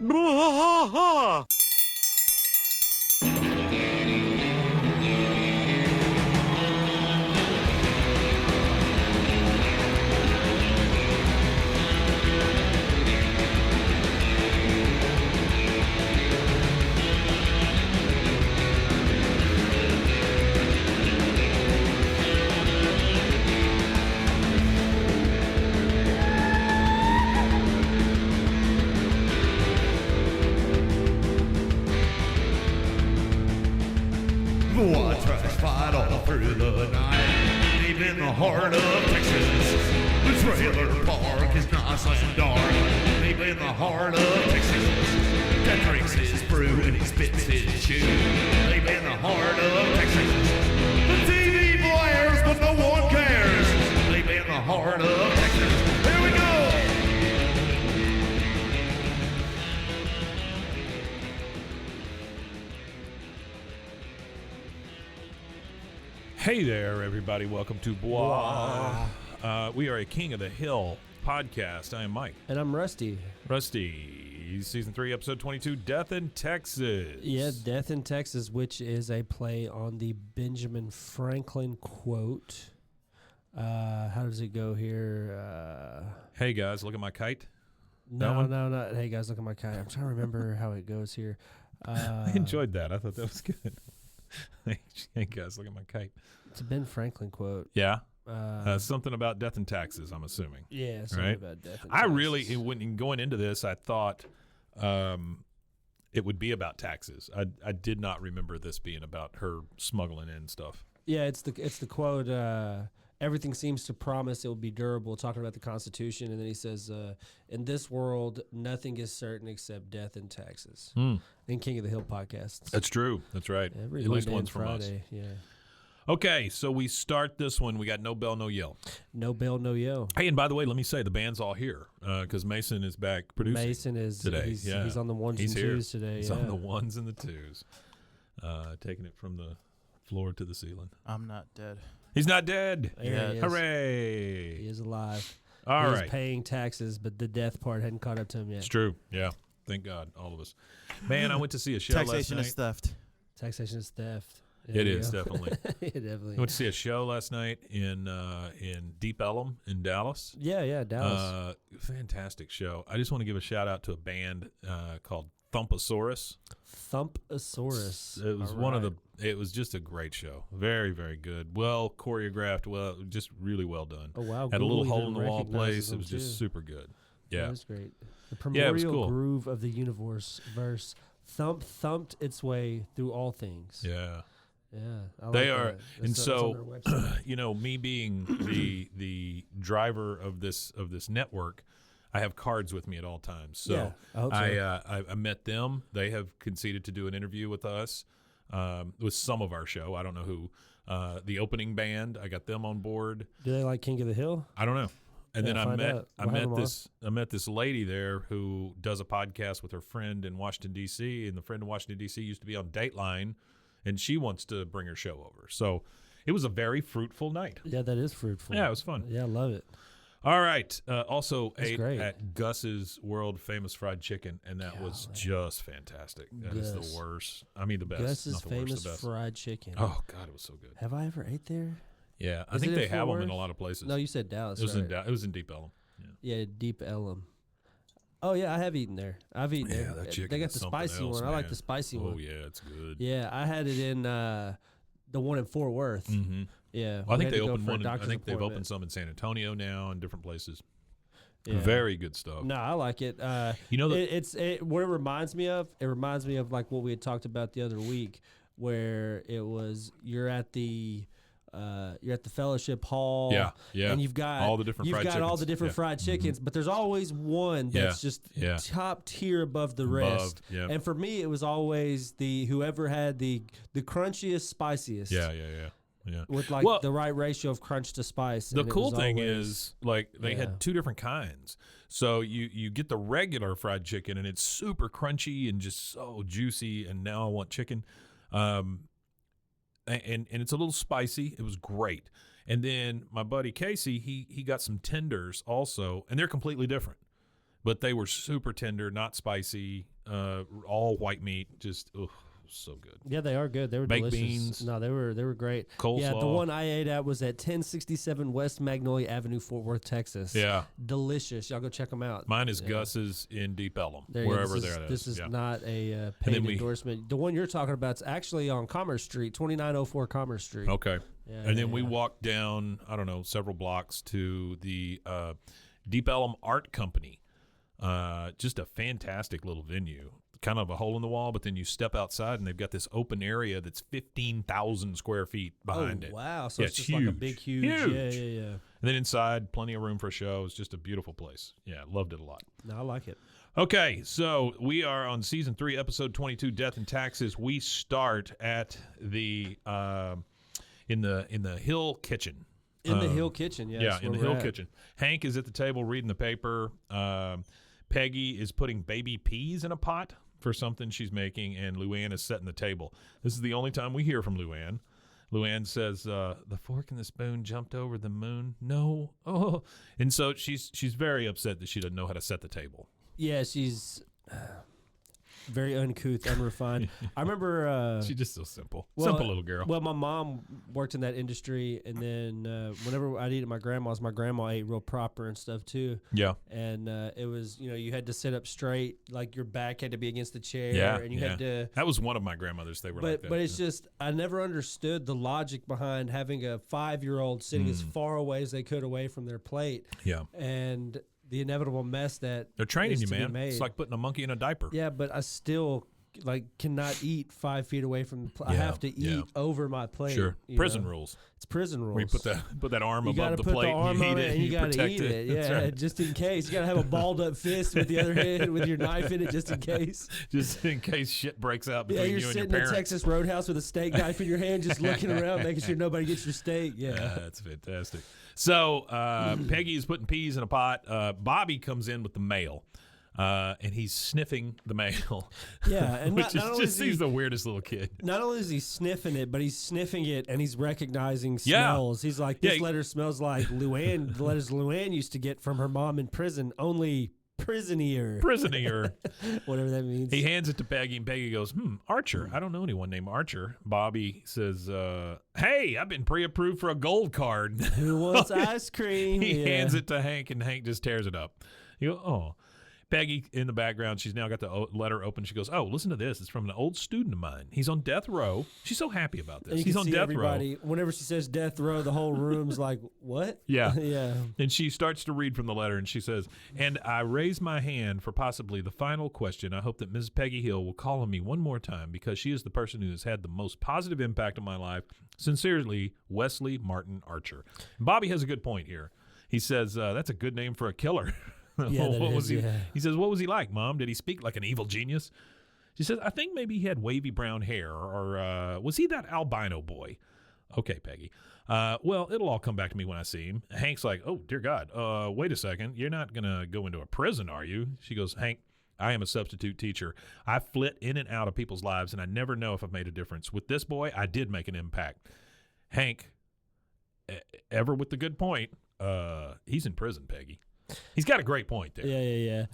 Bwaaa! Bwaaa trash fight all through the night, deep in the heart of Texas. The trailer park is nice and dark, deep in the heart of Texas. Dad drinks his brew and he spits his chew, deep in the heart of Texas. The TV blares but no one cares, deep in the heart of Texas. Here we go! Hey there, everybody. Welcome to Bwaaa. We are a King of the Hill podcast. I am Mike. And I'm Rusty. Rusty, Season 3, Episode 22, Death in Texas. Yeah, Death in Texas, which is a play on the Benjamin Franklin quote. How does it go here? Hey, guys, look at my kite. No. Hey, guys, look at my kite. I'm trying to remember how it goes here. I enjoyed that. I thought that was good. Hey, guys, look at my kite. It's a Ben Franklin quote. Yeah? Something about death and taxes, I'm assuming. Yeah, something right? about death and I taxes. really, when going into this, I thought it would be about taxes. I did not remember this being about her smuggling in stuff. Yeah, it's the quote, everything seems to promise it will be durable, talking about the Constitution, and then he says, in this world, nothing is certain except death and taxes. In King of the Hill podcasts. That's true. That's right. Every At least Monday one's and from us. Friday, yeah. Okay, so we start this one. We got No Bell, No Yell. No bell, no yell. Hey, and by the way, let me say the band's all here because Mason is back producing. Mason is today. He's on the ones He's and here. twos today. He's yeah. on the ones and the twos, taking it from the floor to the ceiling. I'm not dead. He's not dead. There he is. Hooray! He is alive. All He's right. paying taxes, but the death part hadn't caught up to him yet. It's true. Yeah. Thank God, all of us. Man, I went to see a show Taxation last is night. theft. Taxation is theft. There It you is go. definitely. It definitely. I went to see a show last night in Deep Ellum in Dallas. Yeah, Dallas. Fantastic show. I just want to give a shout out to a band called Thumpasaurus. Thumpasaurus. It was it was just a great show. Very, very good. Well choreographed. Well, just really well done. Oh wow! Had a little Google hole in the even wall recognizes place. It them, was just too. super good. Yeah. That was great. The Yeah, it was primordial cool. groove of the universe verse thumped its way through all things. Yeah. Yeah, I They like are, that. and That's on their website. you know, me being the driver of this network, I have cards with me at all times. So Yeah, I hope so. I met them. They have conceded to do an interview with us, with some of our show. I don't know who. The opening band, I got them on board. Do they like King of the Hill? I don't know. And Yeah, then find out. We'll have them I met this lady there who does a podcast with her friend in Washington D.C. and the friend in Washington D.C. used to be on Dateline, and she wants to bring her show over. So it was a very fruitful night. Yeah, that is fruitful. Yeah, it was fun. Yeah, I love it. All right. Also That's ate great. at Gus's world famous fried chicken, and that was just fantastic. That is Gus. the worst. I mean, the best. Gus's not the famous worst, the best. fried chicken. Oh God, it was so good. Have I ever ate there? Yeah, I Is think it they in have Fort them in a Worth? lot of places. No, you said Dallas. it was right? it was in Deep Ellum. Yeah. Yeah, Deep Ellum. Oh yeah, I have eaten there. I've eaten Yeah, there. that chicken They got is the something spicy else, one. I like man. the spicy Oh one. yeah, it's good. Yeah, I had it in the one in Fort Worth. Mm-hmm. Yeah, Well, I we think had they to go opened for a one. I doctor's think they've appointment. opened some in San Antonio now and different places. Yeah. Very good stuff. No, I like it. You know, What it reminds me of. It reminds me of like what we had talked about the other week, where it was you're at the fellowship hall. Yeah. And you've got all the different fried chickens. all the different Yeah. fried chickens, but there's always one that's just Yeah. top tier above the rest. yeah. And for me, it was always whoever had the crunchiest, spiciest. Yeah. With like Well, the right ratio of crunch to spice. The and it cool was thing always- is, like, they Yeah. had two different kinds. So you get the regular fried chicken, and it's super crunchy and just so juicy. And now I want chicken, and it's a little spicy. It was great. And then my buddy Casey, he got some tenders also, and they're completely different. but they were super tender, not spicy, all white meat, just so good. Yeah, they are good. They were Baked delicious. beans. No, they were great. Coleslaw. Yeah, the one I ate at was at 1067 West Magnolia Avenue, Fort Worth, Texas. Yeah. Delicious. Y'all go check them out. Mine is Gus's in Deep Ellum, There you go. wherever This is yeah. not a paid we- endorsement. The one you're talking about is actually on Commerce Street, 2904 Commerce Street. Okay. Yeah, And then yeah, we yeah. walked down, I don't know, several blocks to the Deep Ellum Art Company. Just a fantastic little venue. Kind of a hole in the wall, but then you step outside and they've got this open area that's 15,000 square feet behind it. Wow. So Yeah, it's it's just like a huge. big, huge. Huge. Yeah. And then inside, plenty of room for a show. It's just a beautiful place. Yeah, loved it a lot. No, I like it. Okay, so we are on season 3, episode 22, Death and Taxes. We start at the in the Hill kitchen. In the Hill kitchen, yes. Yeah, in the Hill at. kitchen. Hank is at the table reading the paper. Peggy is putting baby peas in a pot for something she's making, and Luanne is setting the table. This is the only time we hear from Luanne. Luanne says, the fork and the spoon jumped over the moon. No. Oh. And so she's very upset that she doesn't know how to set the table. Yeah, she's very uncouth, unrefined. I remember. She's just so simple. well, Simple little girl. Well, my mom worked in that industry, and then whenever I'd eat at my grandma's ate real proper and stuff too. Yeah. And it was, you had to sit up straight, like your back had to be against the chair, Yeah. and you had to. That was one of my grandmothers. They were like that. But it's just I never understood the logic behind having a 5-year-old sitting as far away as they could away from their plate, Yeah. and the inevitable mess that They're training is you, to be man. made. It's like putting a monkey in a diaper. Yeah, but I still cannot eat 5 feet away from the plate. I Yeah, have to eat over my plate. Sure. you Prison know? rules. It's prison rules. Where you put that arm You above gotta the put plate the arm and you on eat it, it and you gotta protect eat it. That's Yeah, right. just in case. You gotta have a balled up fist with the other hand with your knife in it, just in case. Just in case shit breaks out Yeah, between you're you and your sitting in a parents. Texas Roadhouse with a steak knife in your hand, just looking around, making sure nobody gets your steak. Yeah. That's fantastic. So Peggy is putting peas in a pot. Bobby comes in with the mail, and he's sniffing the mail. Yeah, and which not only is just is he- he's the weirdest little kid. Not only is he sniffing it, but he's sniffing it and he's recognizing Yeah. smells. He's like, Yeah, this letter smells like Luanne, the letters Luanne used to get from her mom in prison, only prisonier, Prisoner. whatever that means. He hands it to Peggy, and Peggy goes, Archer. I don't know anyone named Archer. Bobby says, hey, I've been pre-approved for a gold card. Who wants ice cream? He Yeah. hands it to Hank, and Hank just tears it up. You go, oh. Peggy in the background, she's now got the letter open. She goes, oh, listen to this. It's from an old student of mine. He's on death row. She's so happy about And this. you He's can on see death everybody, row. whenever she says death row, the whole room's like, what? Yeah. Yeah. And she starts to read from the letter, and she says, and I raise my hand for possibly the final question. I hope that Mrs. Peggy Hill will call on me one more time because she is the person who has had the most positive impact on my life. Sincerely, Wesley Martin Archer. And Bobby has a good point here. He says, that's a good name for a killer. Yeah, that What is, was he? yeah. He says, what was he like, Mom? Did he speak like an evil genius? She says, I think maybe he had wavy brown hair, or was he that albino boy? Okay, Peggy. Well, it'll all come back to me when I see him. Hank's like, oh, dear God. Wait a second. You're not going to go into a prison, are you? She goes, Hank, I am a substitute teacher. I flit in and out of people's lives, and I never know if I've made a difference. With this boy, I did make an impact. Hank, ever with the good point, he's in prison, Peggy. He's got a great point there.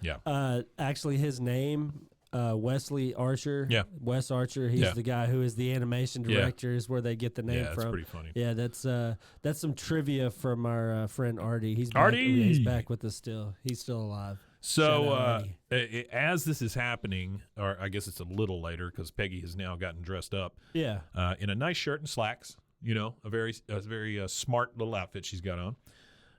Yeah. Actually, his name, Wesley Archer. Yeah. Wes Archer. He's Yeah. the guy who is the animation director. Is where they get the name Yeah, from. that's pretty funny. Yeah, that's some trivia from our friend Artie. He's back, Artie! He's back with us still. He's still alive. Shout out, So Artie. as this is happening, or I guess it's a little later because Peggy has now gotten dressed up Yeah. in a nice shirt and slacks, a very smart little outfit she's got on.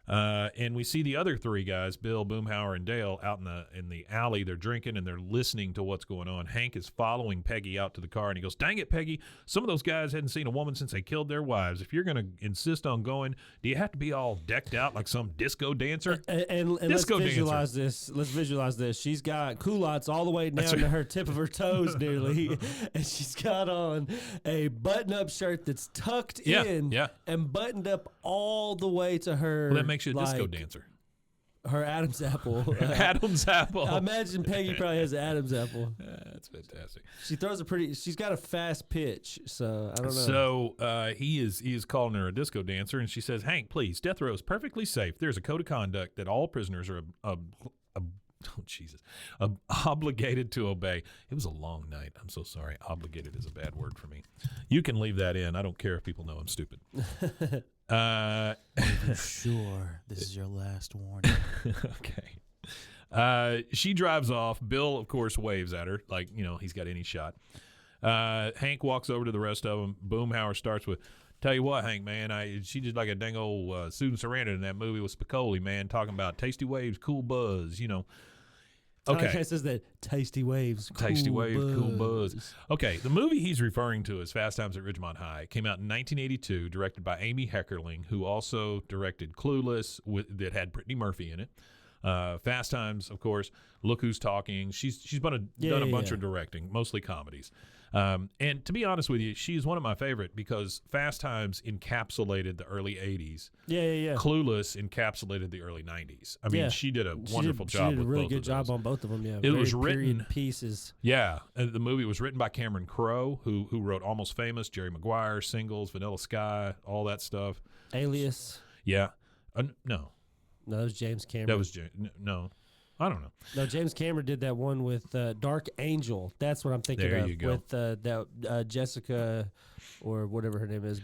And we see the other three guys, Bill, Boomhauer, and Dale, out in the alley. They're drinking and they're listening to what's going on. Hank is following Peggy out to the car, and he goes, dang it, Peggy, some of those guys hadn't seen a woman since they killed their wives. If you're going to insist on going, do you have to be all decked out like some disco dancer? And let's Disco dancer. visualize this. Let's visualize this. She's got culottes all the way down to her tip of her toes nearly, and she's got on a button-up shirt that's tucked in and buttoned up all the way to her. Well, that makes you a disco dancer. Her Adam's apple. Adam's apple. I imagine Peggy probably has an Adam's apple. That's fantastic. She throws she's got a fast pitch, so I don't know. So he is calling her a disco dancer, and she says, Hank, please, death row is perfectly safe. There's a code of conduct that all prisoners are Oh, Jesus. Obligated to obey. It was a long night. I'm so sorry. Obligated is a bad word for me. You can leave that in. I don't care if people know I'm stupid. Sure, this is your last warning. Okay. She drives off. Bill, of course, waves at her like, he's got any shot. Hank walks over to the rest of them. Boomhauer starts with, tell you what, Hank, man, she did like a dang old Susan Sarandon in that movie with Spicoli, man, talking about tasty waves, cool buzz, Okay. It says that tasty waves, cool buzz. Okay, the movie he's referring to is Fast Times at Ridgemont High. It came out in 1982, directed by Amy Heckerling, who also directed Clueless, that had Brittany Murphy in it. Fast Times, of course. Look Who's Talking. She's done a bunch of directing, mostly comedies. And to be honest with you, she's one of my favorite because Fast Times encapsulated the early 80s. Yeah. Clueless encapsulated the early 90s. I mean, she did a wonderful job. She did a really with good both job of those. on both of them. Yeah, It was written period pieces. Yeah, the movie was written by Cameron Crowe, who wrote Almost Famous, Jerry Maguire, Singles, Vanilla Sky, all that stuff. Alias. Yeah, no, that was James Cameron. That was no. I don't know. No, James Cameron did that one with Dark Angel. That's what I'm thinking there of. You go. With that Jessica, or whatever her name is.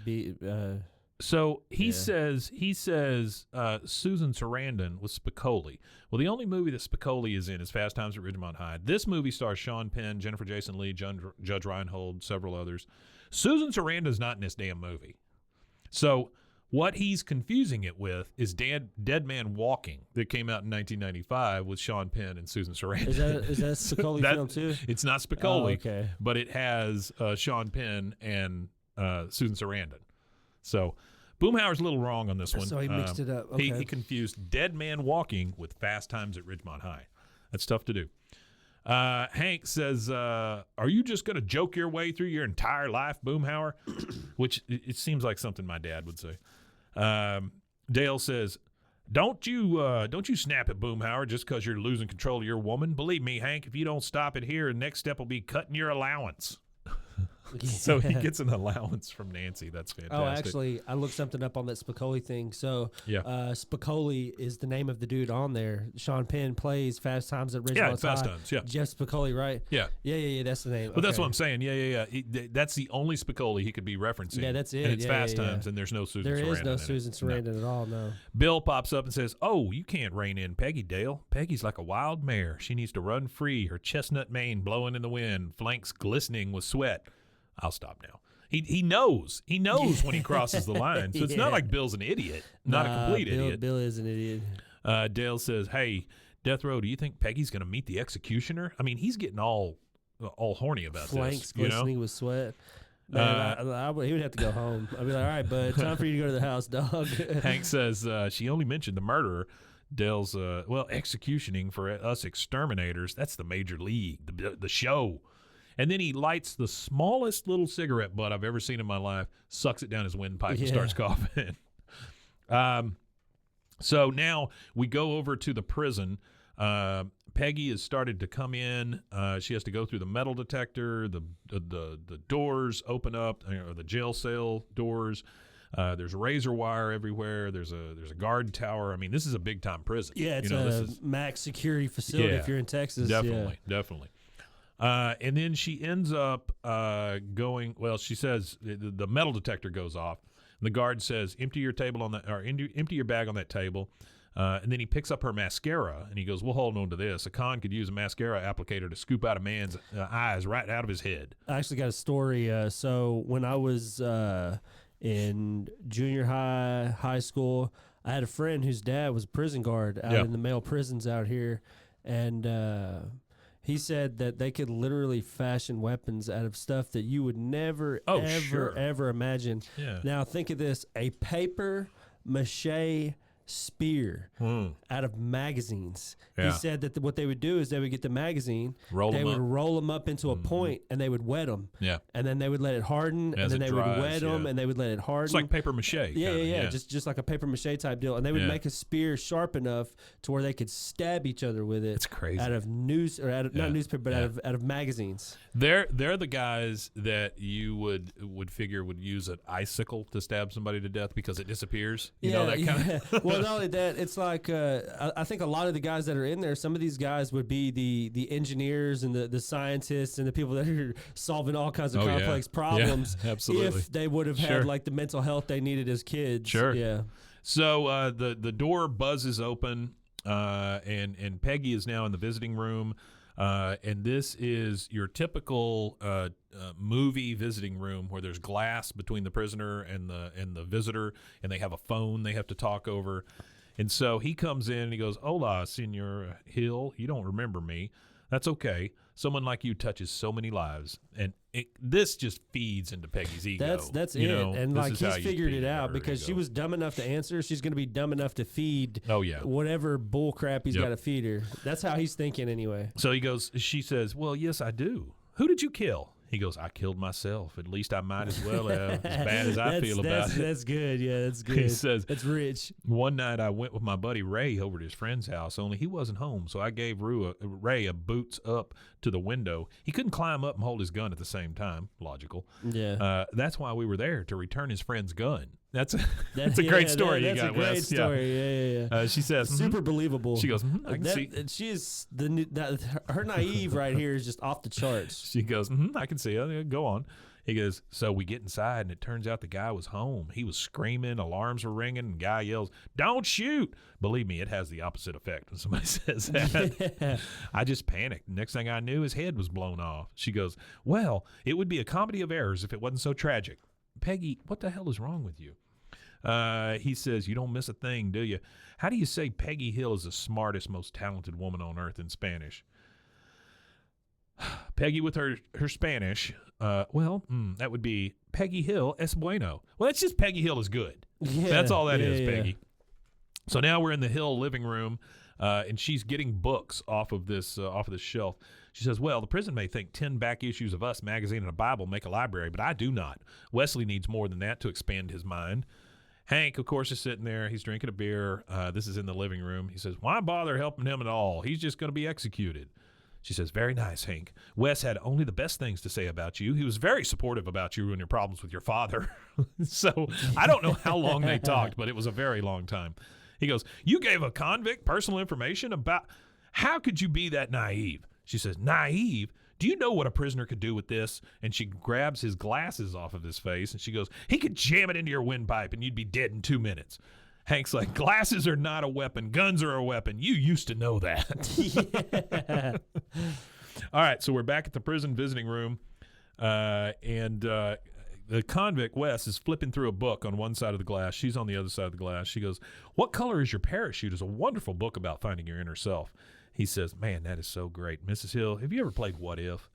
So he says Susan Sarandon with Spicoli. Well, the only movie that Spicoli is in is Fast Times at Ridgemont High. This movie stars Sean Penn, Jennifer Jason Leigh, Judge Reinhold, several others. Susan Sarandon's not in this damn movie. So what he's confusing it with is Dead Man Walking that came out in 1995 with Sean Penn and Susan Sarandon. Is that Spicoli film too? It's not Spicoli, okay. But it has Sean Penn and Susan Sarandon. So Boomhauer's a little wrong on this one. So he mixed it up. Okay. He confused Dead Man Walking with Fast Times at Ridgemont High. That's tough to do. Hank says, are you just going to joke your way through your entire life, Boomhauer? Which it seems like something my dad would say. Dale says, don't you snap at Boomhauer just because you're losing control of your woman. Believe me, Hank, if you don't stop it here, the next step will be cutting your allowance. So he gets an allowance from Nancy. That's fantastic. Oh, actually, I looked something up on that Spicoli thing. So Spicoli is the name of the dude on there. Sean Penn plays Fast Times at Ridgemont High. Fast Times, yeah. Jeff Spicoli, right? Yeah. Yeah, that's the name. But that's what I'm saying. Yeah. That's the only Spicoli he could be referencing. Yeah, that's it. And it's Fast Times, and there's no Susan Sarandon. There is no Susan Sarandon at all, no. Bill pops up and says, oh, you can't rein in Peggy, Dale. Peggy's like a wild mare. She needs to run free, her chestnut mane blowing in the wind, flanks glistening with sweat. I'll stop now. He knows. He knows when he crosses the line. So it's not like Bill's an idiot. Not a complete idiot. Bill is an idiot. Dale says, hey, Death Row, do you think Peggy's going to meet the executioner? I mean, he's getting all horny about Flanks this. glistening with sweat. Man, he would have to go home. I'd be like, all right, bud, time for you to go to the house, dog. Hank says she only mentioned the murderer. Dale's, executioning for us exterminators. That's the major league, the show. And then he lights the smallest little cigarette butt I've ever seen in my life, sucks it down his windpipe, and starts coughing. So now we go over to the prison. Peggy has started to come in. She has to go through the metal detector. The doors open up, or the jail cell doors. There's razor wire everywhere. There's a guard tower. I mean, this is a big time prison. Yeah, it's a max security facility if you're in Texas. Definitely. And then she ends up going. Well, she says the metal detector goes off. And the guard says, "Empty your table on that, or empty your bag on that table." And then he picks up her mascara and he goes, "We'll hold on to this. A con could use a mascara applicator to scoop out a man's eyes right out of his head." I actually got a story. So when I was in junior high school, I had a friend whose dad was a prison guard out in the male prisons out here, and he said that they could literally fashion weapons out of stuff that you would never, ever imagine. Yeah. Now, think of this, a paper mache spear out of magazines. He said that what they would do is they would get the magazine, they would roll them up into a point, and they would wet them. Yeah. And then they would let it harden, and then they would wet them, and they would let it harden. It's like paper mache. Yeah. Just like a paper mache type deal. And they would make a spear sharp enough to where they could stab each other with it. It's crazy. Out of not newspaper, but out of magazines. They're the guys that you would figure would use an icicle to stab somebody to death because it disappears. You know that kind of. Well, not only that, it's like I think a lot of the guys that are in there, some of these guys would be the engineers and the scientists and the people that are solving all kinds of complex problems. Yeah, absolutely. If they would have had like the mental health they needed as kids. Sure. Yeah. So the door buzzes open, and Peggy is now in the visiting room. And this is your typical movie visiting room where there's glass between the prisoner and the visitor, and they have a phone they have to talk over. And so he comes in and he goes, "Hola, Senor Hill. You don't remember me. That's okay. Someone like you touches so many lives." And this just feeds into Peggy's ego. That's you it. know, And this like is how he's you figured feed it out her because she ego. was dumb enough to answer. She's going to be dumb enough to feed Oh, yeah. whatever bull crap he's Yep. got to feed her. That's how he's thinking anyway. So she says, "Well, yes, I do. Who did you kill?" He goes, "I killed myself. At least I might as well have, as bad as I feel about it." That's good. Yeah, that's good. He says, that's rich. "One night I went with my buddy Ray over to his friend's house, only he wasn't home, so I gave Ray a boots up to the window. He couldn't climb up and hold his gun at the same time. Logical. Yeah. That's why we were there, to return his friend's gun." That's a great story you got, That's a great Wes. story. Yeah. She says, Super believable. She goes, "I can see." She is her naive right here is just off the charts. She goes, "I can see it. Go on." He goes, "So we get inside, and it turns out the guy was home. He was screaming, alarms were ringing, and the guy yells, 'Don't shoot!' Believe me, it has the opposite effect when somebody says that." Yeah. I just panicked. Next thing I knew, his head was blown off. She goes, "Well, it would be a comedy of errors if it wasn't so tragic." "Peggy, what the hell is wrong with you?" He says, "You don't miss a thing, do you? How do you say Peggy Hill is the smartest, most talented woman on earth in Spanish?" Peggy with her Spanish, that would be Peggy Hill es bueno. Well, that's just Peggy Hill is good. Yeah, That's all that is, yeah. Peggy. So now we're in the Hill living room, and she's getting books off of this shelf. She says, "Well, the prison may think 10 back issues of Us magazine and a Bible make a library, but I do not. Wesley needs more than that to expand his mind." Hank, of course, is sitting there. He's drinking a beer. This is in the living room. He says, "Why bother helping him at all? He's just going to be executed." She says, "Very nice, Hank. Wes had only the best things to say about you. He was very supportive about you and your problems with your father." So I don't know how long they talked, but it was a very long time. He goes, "You gave a convict personal information about... How could you be that naive?" She says, "Naive? Do you know what a prisoner could do with this?" And she grabs his glasses off of his face, and she goes, "He could jam it into your windpipe, and you'd be dead in 2 minutes." Hank's like, "Glasses are not a weapon. Guns are a weapon. You used to know that." Yeah. All right, so we're back at the prison visiting room, and the convict, Wes, is flipping through a book on one side of the glass. She's on the other side of the glass. She goes, "What Color is Your Parachute?" is a wonderful book about finding your inner self. He says, "Man, that is so great. Mrs. Hill, have you ever played What If?"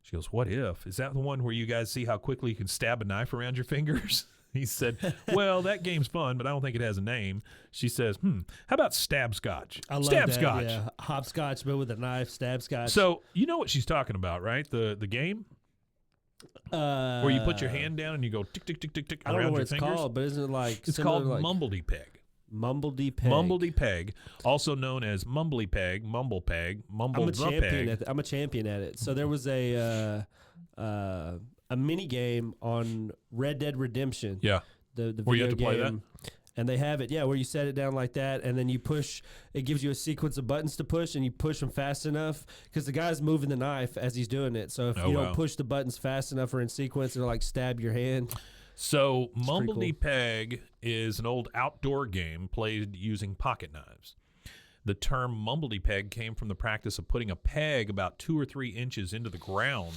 She goes, "What If? Is that the one where you guys see how quickly you can stab a knife around your fingers?" He said, "Well, that game's fun, but I don't think it has a name." She says, "How about Stabscotch?" I love Stabscotch. that. Yeah. Hopscotch, but with a knife. Stabscotch. So you know what she's talking about, right? The game where you put your hand down and you go tick tick tick tick tick I don't know around what your it's fingers. called, but isn't it like It's similar called to like Mumbledy Peg. Mumbledy Peg? Mumbledy Peg, also known as Mumbly Peg, Mumble Peg, Mumble I'm a the champion Peg. at I'm a champion at it. So there was a mini game on Red Dead Redemption. Yeah, The Where you video have to play game. And they have it, where you set it down like that, and then you push. It gives you a sequence of buttons to push, and you push them fast enough because the guy's moving the knife as he's doing it. So if you wow. don't push the buttons fast enough or in sequence, it'll like stab your hand. So pretty Mumbledy cool. Peg is an old outdoor game played using pocket knives. The term Mumbledy Peg came from the practice of putting a peg about 2 or 3 inches into the ground,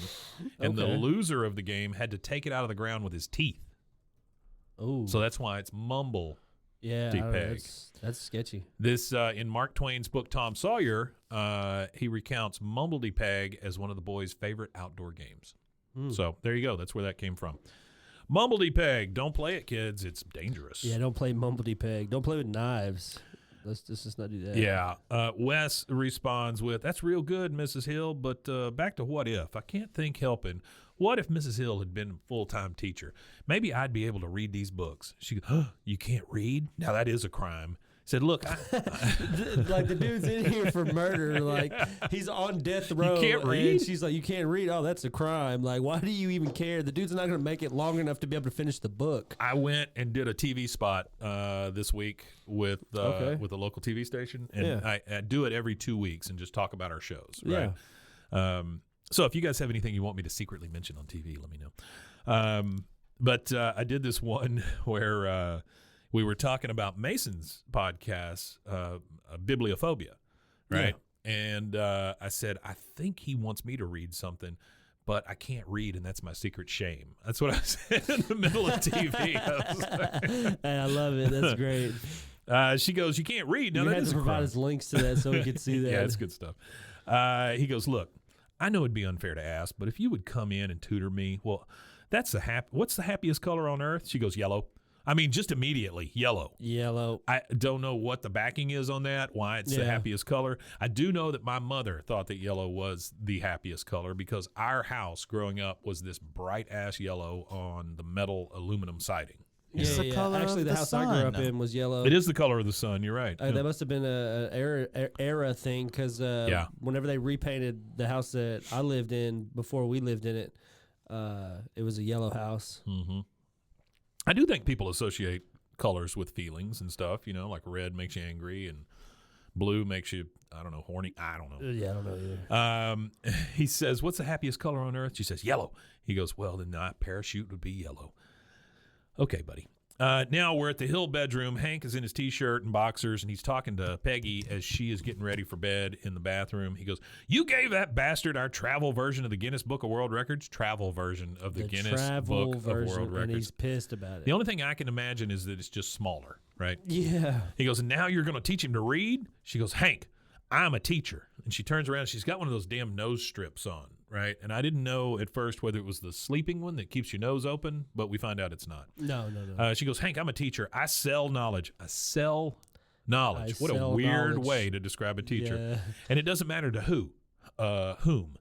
and the Okay. loser of the game had to take it out of the ground with his teeth. Oh, So that's why it's Mumble. yeah, deep I don't know, peg. that's sketchy. This in Mark Twain's book Tom Sawyer, he recounts Mumbledy Peg as one of the boys' favorite outdoor games. So there you go. That's where that came from. Mumbledy Peg. Don't play it, kids. It's dangerous. Yeah, don't play Mumbledy Peg. Don't play with knives. Let's just not do that. Yeah. Wes responds with, "That's real good, Mrs. Hill, but back to What If. I can't think helping. What if Mrs. Hill had been a full-time teacher? Maybe I'd be able to read these books." She goes, "You can't read? Now that is a crime. Said, look, Like the dude's in here for murder. Like he's on death row. You can't read? And she's like, you can't read. Oh, that's a crime. Like, why do you even care? The dude's not going to make it long enough to be able to finish the book. I went and did a TV spot this week with a local TV station, and I do it every 2 weeks and just talk about our shows. Right. Yeah. So if you guys have anything you want me to secretly mention on TV, let me know. But I did this one where we were talking about Mason's podcast, Bibliophobia, right? Yeah. And I said, I think he wants me to read something, but I can't read, and that's my secret shame. That's what I said in the middle of TV. Hey, I love it. That's great. She goes, you can't read. No, you that had to provide us links to that so we could see that. Yeah, it's good stuff. He goes, look, I know it'd be unfair to ask, but if you would come in and tutor me, well, what's the happiest color on earth? She goes, yellow. I mean, just immediately, yellow. Yellow. I don't know what the backing is on that, why it's the happiest color. I do know that my mother thought that yellow was the happiest color because our house growing up was this bright-ass yellow on the metal aluminum siding. It's the color Actually, of the house I grew up in was yellow. It is the color of the sun. You're right. That must have been a era thing because whenever they repainted the house that I lived in before we lived in it, it was a yellow house. Mm-hmm. I do think people associate colors with feelings and stuff, you know, like red makes you angry and blue makes you, I don't know, horny. I don't know. Yeah, I don't know either. He says, what's the happiest color on earth? She says, yellow. He goes, well, then my parachute would be yellow. Okay, buddy. Now we're at the Hill bedroom. Hank is in his T-shirt and boxers, and he's talking to Peggy as she is getting ready for bed in the bathroom. He goes, you gave that bastard our travel version of the Guinness Book of World Records? Travel version of the Guinness Book of World Records. And he's pissed about it. The only thing I can imagine is that it's just smaller, right? Yeah. He goes, and now you're going to teach him to read? She goes, Hank, I'm a teacher. And she turns around. She's got one of those damn nose strips on, right? And I didn't know at first whether it was the sleeping one that keeps your nose open, but we find out it's not. No. She goes, Hank, I'm a teacher. I sell knowledge. I sell knowledge. What a weird way to describe a teacher. Yeah. And it doesn't matter to whom.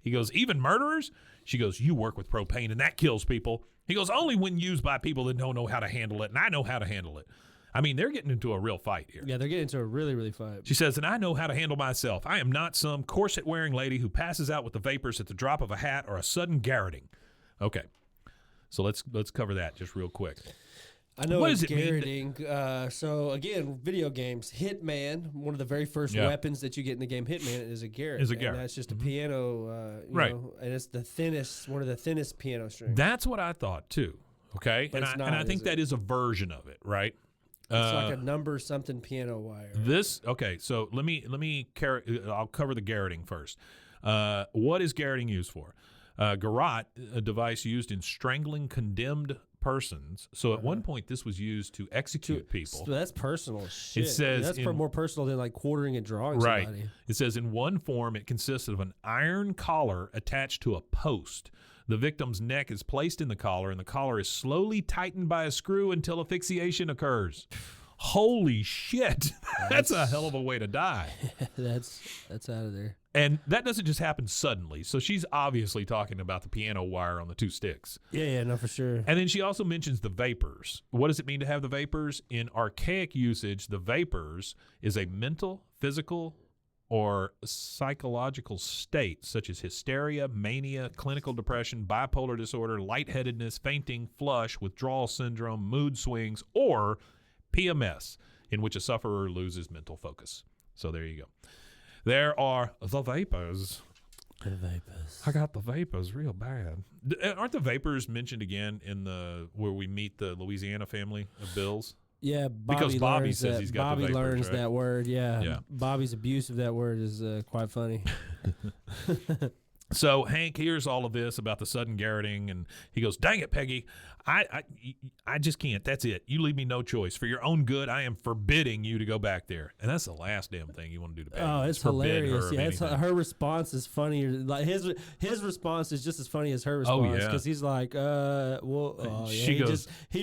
He goes, even murderers? She goes, you work with propane, and that kills people. He goes, only when used by people that don't know how to handle it, and I know how to handle it. I mean, they're getting into a real fight here. Yeah, they're getting into a really, really fight. She says, and I know how to handle myself. I am not some corset-wearing lady who passes out with the vapors at the drop of a hat or a sudden garroting. Okay, so let's cover that just real quick. I know what it's does it garroting. So, again, video games. Hitman, one of the very first weapons that you get in the game Hitman is a garrote. And that's just a piano, right. And it's one of the thinnest piano strings. That's what I thought, too. Okay, but and I think that is a version of it, right? It's like a number something piano wire. So I'll cover the garroting first. What is garroting used for? Garrote, a device used in strangling condemned persons. So at one point, this was used to execute people. So that's personal shit. It says that's more personal than like quartering and drawing somebody. It says in one form, it consists of an iron collar attached to a post. The victim's neck is placed in the collar, and the collar is slowly tightened by a screw until asphyxiation occurs. Holy shit. That's a hell of a way to die. That's out of there. And that doesn't just happen suddenly. So she's obviously talking about the piano wire on the two sticks. Yeah, no, for sure. And then she also mentions the vapors. What does it mean to have the vapors? In archaic usage, the vapors is a mental, physical, or psychological state such as hysteria, mania, clinical depression, bipolar disorder, lightheadedness, fainting, flush, withdrawal syndrome, mood swings, or PMS, in which a sufferer loses mental focus. So there you go. There are the vapors. The vapors. I got the vapors real bad. Aren't the vapors mentioned again in where we meet the Louisiana family of Bills? Yeah, because Bobby says he's got the vapors, learns right? that word. Yeah. Bobby's abuse of that word is quite funny. So Hank hears all of this about the sudden garroting, and he goes, dang it, Peggy, I just can't. That's it. You leave me no choice. For your own good, I am forbidding you to go back there. And that's the last damn thing you want to do to Peggy. Oh, it's hilarious. Her response is funnier. Like his response is just as funny as her response. Because he's like, he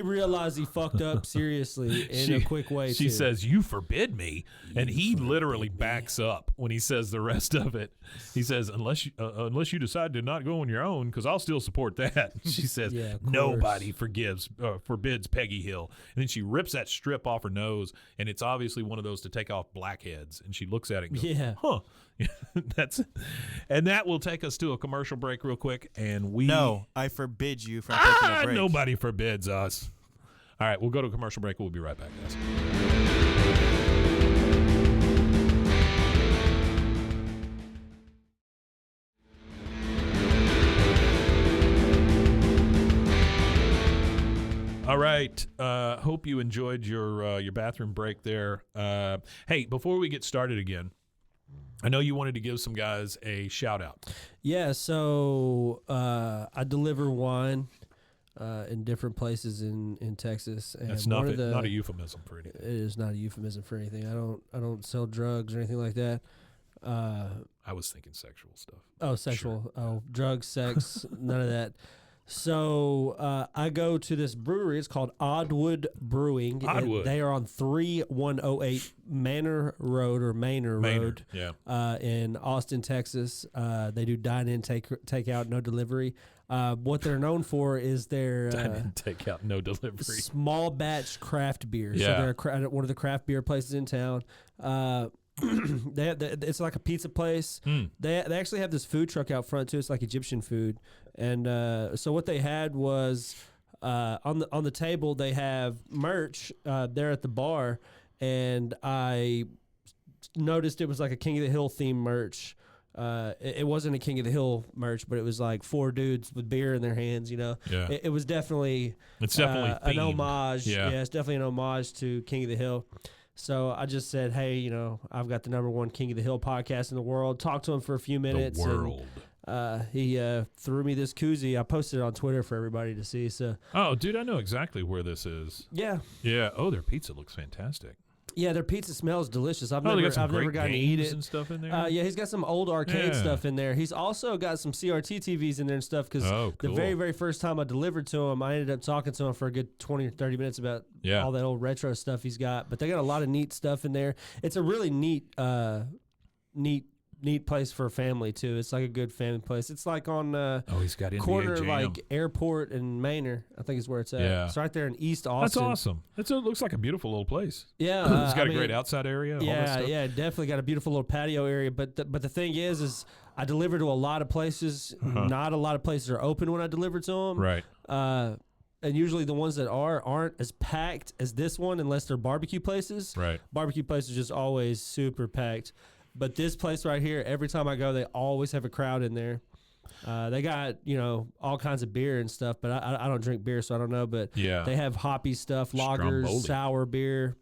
realized he fucked up seriously in a quick way. She says, you forbid me. And he literally backs up when he says the rest of it. He says, unless unless you decide to not go on your own, because I'll still support that. She says, Yeah, of nobody forbids Peggy Hill. And then she rips that strip off her nose, and it's obviously one of those to take off blackheads. And she looks at it and goes, Yeah. huh. And that will take us to a commercial break real quick. And No, I forbid you from taking a break. nobody forbids us. All right, we'll go to a commercial break. We'll be right back, guys. All right. Hope you enjoyed your bathroom break there. Hey, before we get started again, I know you wanted to give some guys a shout out. Yeah, so I deliver wine in different places in Texas. And That's not a euphemism for anything. It is not a euphemism for anything. I don't sell drugs or anything like that. I was thinking sexual stuff. Oh, sexual. Sure. Oh, drugs, sex, none of that. So I go to this brewery. It's called Oddwood Brewing. Oddwood. They are on 3108 Manor Road. Yeah. In Austin, Texas. They do dine-in, take-out, no delivery. What they're known for is their Dine-in, take-out, no delivery. Small batch craft beer. Yeah. So they're one of the craft beer places in town. It's like a pizza place. They actually have this food truck out front too. It's like Egyptian food, and so what they had was on the table they have merch there at the bar, and I noticed it was like a King of the Hill themed merch. It wasn't a King of the Hill merch, but it was like 4 dudes with beer in their hands. Yeah. It was definitely an an homage. Yeah. It's definitely an homage to King of the Hill. So I just said, hey, I've got the #1 King of the Hill podcast in the world. Talked to him for a few minutes. The world. And, he threw me this koozie. I posted it on Twitter for everybody to see. So. Oh, dude, I know exactly where this is. Yeah. Yeah. Oh, their pizza looks fantastic. Yeah, their pizza smells delicious. I've they never got some gotten great to eat games it and stuff in there. Yeah, he's got some old arcade Yeah. stuff in there. He's also got some CRT TVs in there and stuff. Because cool. the very, very first time I delivered to him, I ended up talking to him for a good 20 or 30 minutes about all that old retro stuff he's got. But they got a lot of neat stuff in there. It's a really neat place for a family too. It's like a good family place. It's like on he's got NBA corner Jam. like Airport and Manor, I think is where it's at. Yeah. It's right there in East Austin. That's awesome. It looks like a beautiful little place. Yeah, It's got a great outside area. all that Yeah, stuff. yeah, definitely got a beautiful little patio area. But the thing is I deliver to a lot of places. Not a lot of places are open when I deliver to them. Right. And usually the ones that aren't as packed as this one, unless they're barbecue places. Right. Barbecue places are just always super packed. But this place right here, every time I go, they always have a crowd in there. They got, all kinds of beer and stuff, but I don't drink beer, so I don't know. But Yeah. they have hoppy stuff, lagers, Stromboli. sour beer.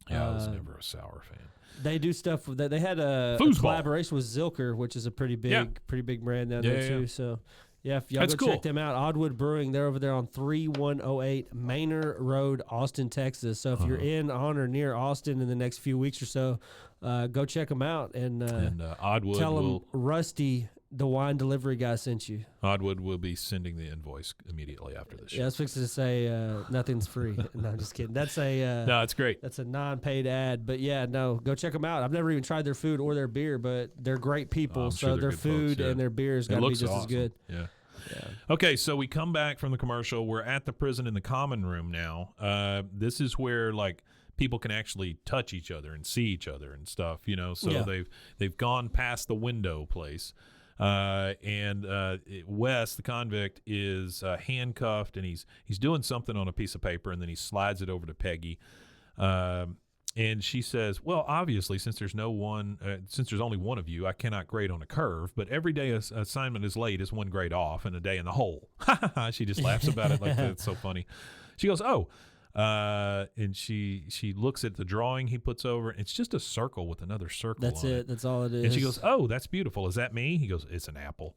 Yeah, I was never a sour fan. They do stuff that they had a Foosball. collaboration with Zilker, which is a pretty big brand down there too. Yeah. So yeah, if y'all That's go cool. check them out, Oddwood Brewing, they're over there on 3108 Manor Road, Austin, Texas. So if you're in, on, or near Austin in the next few weeks or so, go check them out and Oddwood tell them Rusty, the wine delivery guy, sent you. Oddwood will be sending the invoice immediately after this show. Yeah, I was fixing to say nothing's free. No, I'm just kidding. That's a No, it's great. That's a non-paid ad, but yeah, no, go check them out. I've never even tried their food or their beer, but they're great people. I'm So sure they're their good food folks, yeah. and their beer's It got to be looks just awesome. as good. Yeah. Yeah. Okay, so we come back from the commercial. We're at the prison in the common room now. This is where people can actually touch each other and see each other and stuff. So Yeah. they've gone past the window place. And Wes, the convict, is handcuffed, and he's doing something on a piece of paper, and then he slides it over to Peggy. And she says, well, obviously, since there's only one of you, I cannot grade on a curve, but every day assignment is late is one grade off and a day in the hole. She just laughs about it like that's so funny. She goes, oh, and she looks at the drawing he puts over. It's just a circle with another circle That's on it. That's all it is. And she goes, oh, that's beautiful. Is that me? He goes, it's an apple.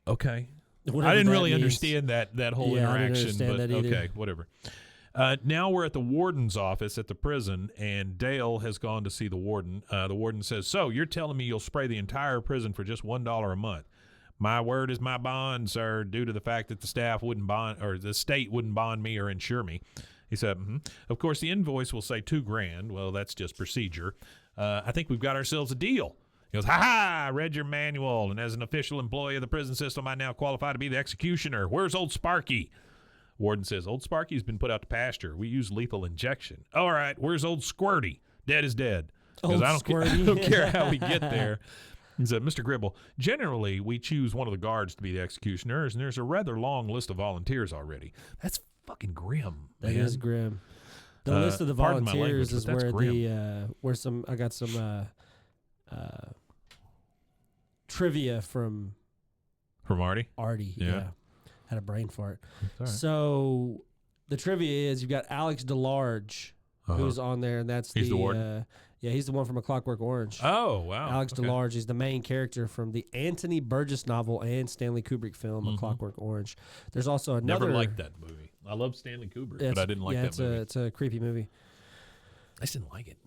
Okay. Whatever I didn't that really means. understand that whole Yeah, I didn't interaction, understand but that either. okay, whatever. Now we're at the warden's office at the prison, and Dale has gone to see the warden. The warden says, so you're telling me you'll spray the entire prison for just $1 a month? My word is my bond, sir, due to the fact that the staff wouldn't bond, or the state wouldn't bond me or insure me. He said, Of course, the invoice will say $2,000. Well, that's just procedure. I think we've got ourselves a deal. He goes, "Ha-ha, I read your manual, and as an official employee of the prison system, I now qualify to be the executioner. Where's old Sparky?" Warden says, "Old Sparky's been put out to pasture. We use lethal injection." "All right, where's old Squirty?" "Dead is dead." Because I don't care how we get there. He said, "Mr. Gribble, generally we choose one of the guards to be the executioners, and there's a rather long list of volunteers already." That's fucking grim. That is grim. The list of the pardon my volunteers language, is but that's where I got some trivia from Artie. Yeah. Had a brain fart. All right. So the trivia is you've got Alex DeLarge who's on there, and that's He's the warden? He's the one from A Clockwork Orange. Oh, wow. Alex DeLarge is the main character from the Anthony Burgess novel and Stanley Kubrick film, A Clockwork Orange. There's also another. Never liked that movie. I love Stanley Kubrick, but I didn't like that movie. It's a creepy movie. I just didn't like it.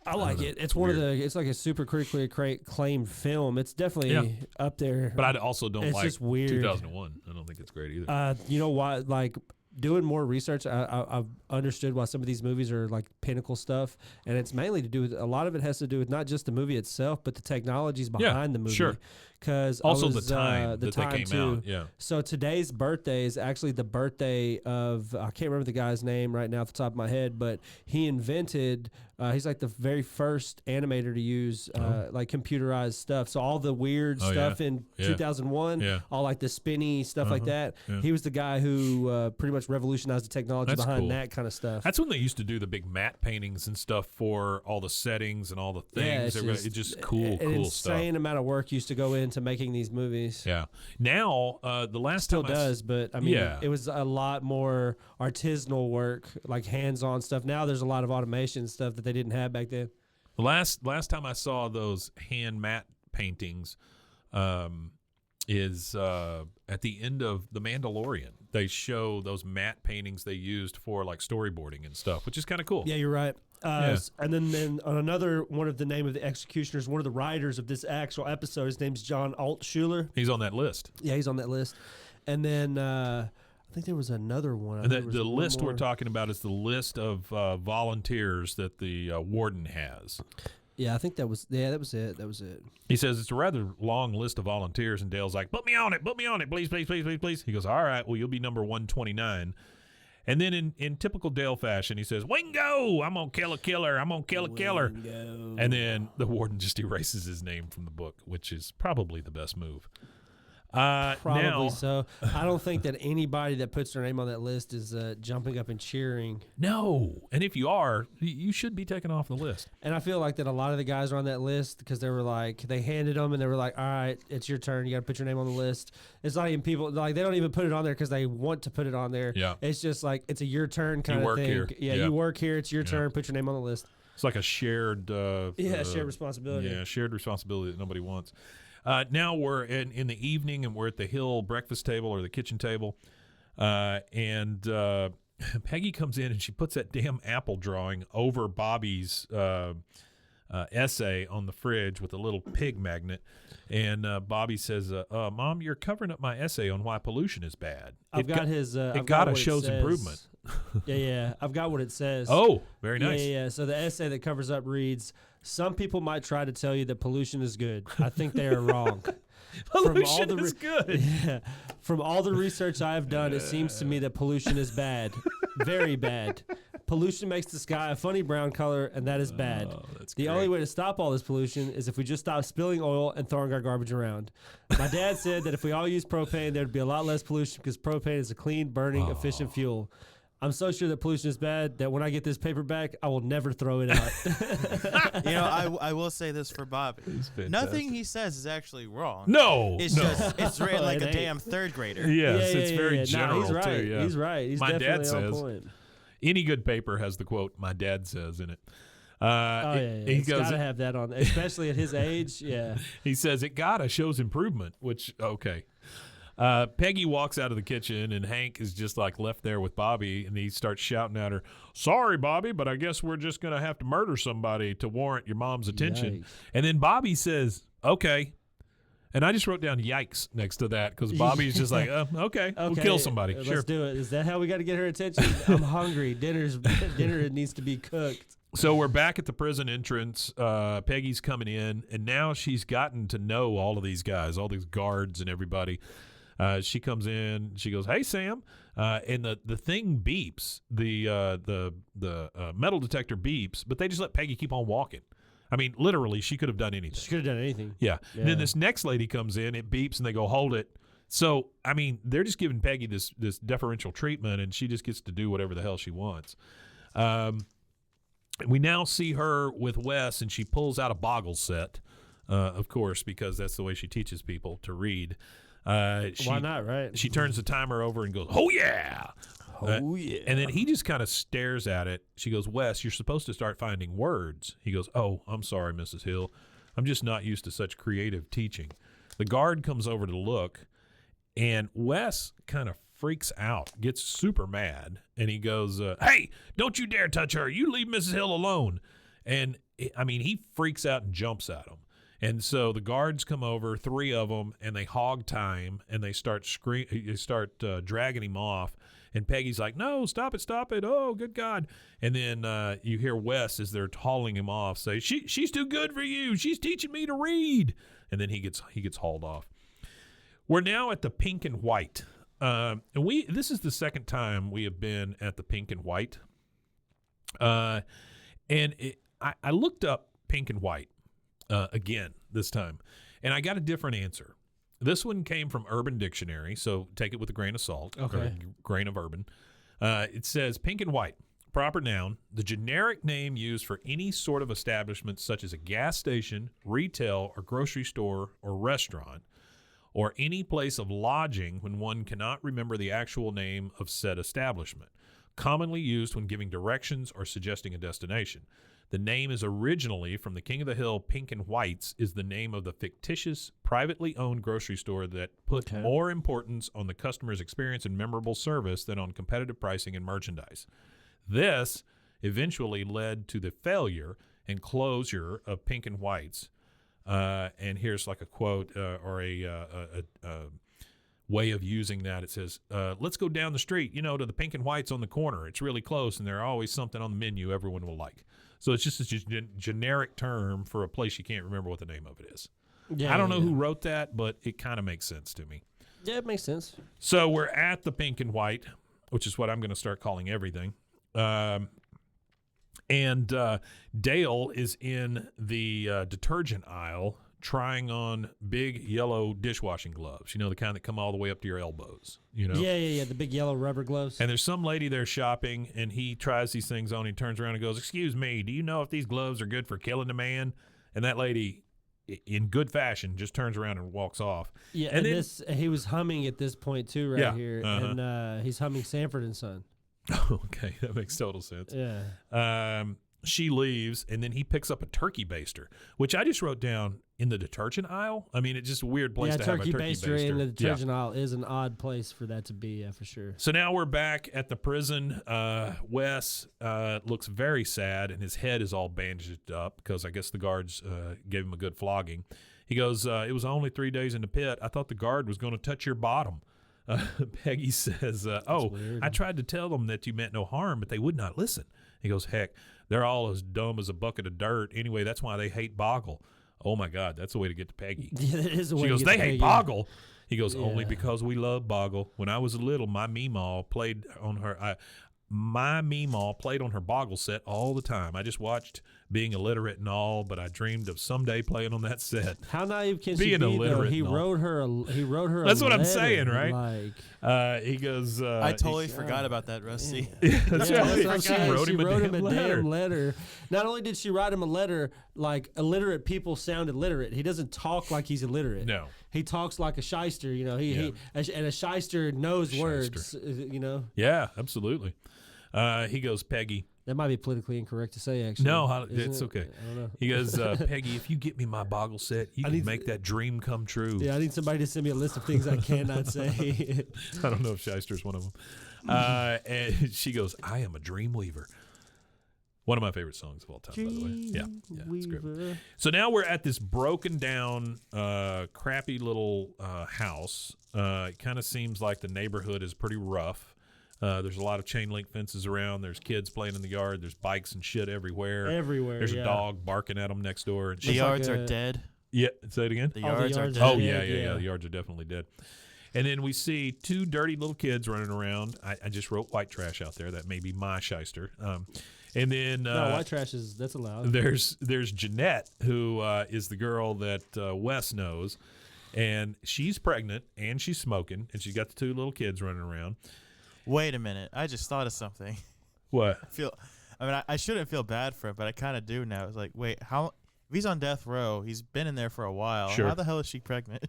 I like it. It's one of the. It's like a super critically acclaimed film. It's definitely up there. But I also don't it's like just weird. 2001. I don't think it's great either. You know why? Like doing more research, I've understood why some of these movies are like pinnacle stuff, and it's mainly to do with a lot of it has to do with not just the movie itself, but the technologies behind the movie. Sure. Because also the time that they came too. out. Yeah. So today's birthday is actually the birthday of I can't remember the guy's name right now off the top of my head, but he invented. He's like the very first animator to use like computerized stuff. So all the weird stuff in 2001, all like the spinny stuff like that. Yeah. He was the guy who pretty much revolutionized the technology behind that kind of stuff. That's when they used to do the big matte paintings and stuff for all the settings and all the things. Yeah, it's just cool stuff. An insane amount of work used to go into making these movies. Yeah. Now, the last still time does, but I mean, it was a lot more artisanal work, like hands-on stuff. Now there's a lot of automation stuff that they didn't have back then. The last time I saw those hand matte paintings is at the end of The Mandalorian. They show those matte paintings they used for like storyboarding and stuff, which is kind of cool. Yeah, you're right. And then on another one of the name of the executioners, one of the writers of this actual episode, his name's John Altschuler. He's on that list. Yeah, he's on that list. And then I think there was another one. And the list we're talking about is the list of volunteers that the warden has. Yeah, I think that was it. That was it. He says it's a rather long list of volunteers, and Dale's like, put me on it, please, please, please, please, please. He goes, all right, well, you'll be number 129. And then in typical Dale fashion, he says, Wingo, I'm going to kill a killer. I'm going to kill a killer. And then the warden just erases his name from the book, which is probably the best move. Probably so. I don't think that anybody that puts their name on that list is jumping up and cheering. No. And if you are, you should be taken off the list. And I feel like that a lot of the guys are on that list because they were like, they handed them and they were like, all right, it's your turn. You got to put your name on the list. It's not even people, like, they don't even put it on there because they want to put it on there. Yeah. It's just like, it's a your turn kind of thing. Here. Yeah, you work here. It's your turn. Put your name on the list. It's like a shared... shared responsibility. Yeah, shared responsibility that nobody wants. Now we're in the evening, and we're at the Hill breakfast table or the kitchen table, and Peggy comes in and she puts that damn apple drawing over Bobby's essay on the fridge with a little pig magnet, and Bobby says, "Mom, you're covering up my essay on why pollution is bad." I've got it shows improvement. Yeah, I've got what it says. Oh, very nice. Yeah. So the essay that covers up reads, some people might try to tell you that pollution is good. I think they are wrong. Pollution is good. Yeah. From all the research I have done, it seems to me that pollution is bad. Very bad. Pollution makes the sky a funny brown color, and that is bad. The only way to stop all this pollution is if we just stop spilling oil and throwing our garbage around. My dad said that if we all use propane, there'd be a lot less pollution because propane is a clean, burning, efficient fuel. I'm so sure that pollution is bad that when I get this paper back, I will never throw it out. You know, I will say this for Bobby. Nothing he says is actually wrong. No. It's just, it's written like a damn third grader. Yes, it's very general, he's right. too. Yeah. He's right. He's My definitely dad says, on point. Any good paper has the quote, "My dad says" in it. He goes, got to have that on, especially at his age. Yeah. He says, it gotta shows improvement, which, okay. Peggy walks out of the kitchen, and Hank is just like left there with Bobby, and he starts shouting at her, "Sorry, Bobby, but I guess we're just going to have to murder somebody to warrant your mom's attention." Yikes. And then Bobby says, "Okay." And I just wrote down "yikes" next to that because Bobby's just like, okay, we'll kill somebody. Let's sure. do it. Is that how we got to get her attention? I'm hungry. Dinner needs to be cooked. So we're back at the prison entrance. Peggy's coming in, and now she's gotten to know all of these guys, all these guards and everybody. She comes in. She goes, "Hey, Sam," and the thing beeps. The metal detector beeps, but they just let Peggy keep on walking. I mean, literally, she could have done anything. She could have done anything. Yeah. And then this next lady comes in. It beeps, and they go, "Hold it." So I mean, they're just giving Peggy this deferential treatment, and she just gets to do whatever the hell she wants. We now see her with Wes, and she pulls out a boggle set, of course, because that's the way she teaches people to read. Why not, right? She turns the timer over and goes, "Oh, yeah." Oh, yeah. And then he just kind of stares at it. She goes, "Wes, you're supposed to start finding words." He goes, "Oh, I'm sorry, Mrs. Hill. I'm just not used to such creative teaching." The guard comes over to look, and Wes kind of freaks out, gets super mad, and he goes, "Hey, don't you dare touch her. You leave Mrs. Hill alone." And, I mean, he freaks out and jumps at him. And so the guards come over, 3 of them, and they hog tie him, and they start dragging him off. And Peggy's like, "No, stop it. Oh, good God." And then you hear Wes, as they're hauling him off, say, she's too good for you. She's teaching me to read. And then he gets hauled off. We're now at the Pink and White. And this is the second time we have been at the Pink and White. I looked up Pink and White again this time, and I got a different answer. This one came from Urban Dictionary, so take it with a grain of salt, okay. Or a grain of Urban. It says, "Pink and White, proper noun, the generic name used for any sort of establishment such as a gas station, retail, or grocery store, or restaurant, or any place of lodging when one cannot remember the actual name of said establishment, commonly used when giving directions or suggesting a destination. The name is originally from the King of the Hill. Pink and White's is the name of the fictitious, privately owned grocery store that put more importance on the customer's experience and memorable service than on competitive pricing and merchandise. This eventually led to the failure and closure of Pink and White's. And here's like a quote or a way of using that. It says, "Let's go down the street, to the Pink and White's on the corner. It's really close, and there's always something on the menu everyone will like." So it's just a generic term for a place you can't remember what the name of it is. I don't know who wrote that, but it kind of makes sense to me. Yeah, it makes sense. So we're at the Pink and White, which is what I'm going to start calling everything. And Dale is in the detergent aisle trying on big yellow dishwashing gloves, the kind that come all the way up to your elbows, Yeah, the big yellow rubber gloves. And there's some lady there shopping, and he tries these things on. He turns around and goes, "Excuse me, do you know if these gloves are good for killing a man?" And that lady, in good fashion, just turns around and walks off. Yeah, and then, he was humming at this point too, here, and he's humming Sanford and Son. Okay, that makes total sense. Yeah. She leaves, and then he picks up a turkey baster, which I just wrote down in the detergent aisle. I mean, it's just a weird place to have a turkey baster. In the detergent aisle is an odd place for that to be, for sure. So now we're back at the prison. Wes looks very sad, and his head is all bandaged up because I guess the guards gave him a good flogging. He goes, "It was only 3 days in the pit. I thought the guard was going to touch your bottom." Peggy says, I tried to tell them that you meant no harm, but they would not listen. He goes, "Heck, they're all as dumb as a bucket of dirt. Anyway, that's why they hate Boggle." Oh, my God, that's the way to get to Peggy. Yeah, that is the way She to goes, get "They to hate Peggy." Boggle. He goes, "Only because we love Boggle. When I was little, my Meemaw played on her Boggle set all the time. I just watched being illiterate and all, but I dreamed of someday playing on that set." How naive can Being she be, though? illiterate He and all. wrote her a That's what I'm letter, saying, right? Like, He goes, I totally forgot about that, Rusty. That's yeah, right. that's She what I'm saying. wrote him a damn letter. Not only did she write him a letter, like illiterate people sound illiterate. He doesn't talk like he's illiterate. No. He talks like a shyster, and a shyster knows words, Yeah, absolutely. He goes, "Peggy." That might be politically incorrect to say, actually. No, Isn't it's it? okay. I don't know. He goes, "Peggy, if you get me my Boggle set, you can make that dream come true." Yeah, I need somebody to send me a list of things I cannot say. I don't know if Shyster's one of them. And she goes, "I am a dream weaver." One of my favorite songs of all time, by the way. Yeah, it's great. So now we're at this broken down, crappy little house. It kind of seems like the neighborhood is pretty rough. There's a lot of chain link fences around. There's kids playing in the yard. There's bikes and shit everywhere. Everywhere. There's a dog barking at them next door. And The yards are dead. Yeah, say it again. The the yards are yards dead. are Oh, dead, yeah. yeah. The yards are definitely dead. And then we see two dirty little kids running around. I just wrote white trash out there. That may be my shyster. And then No, white trash that's allowed. there's Jeanette, who is the girl that Wes knows. And she's pregnant and she's smoking. And she's got the two little kids running around. Wait a minute. I just thought of something. What? I shouldn't feel bad for it, but I kind of do now. It's like, wait, if he's on death row, he's been in there for a while. Sure. How the hell is she pregnant?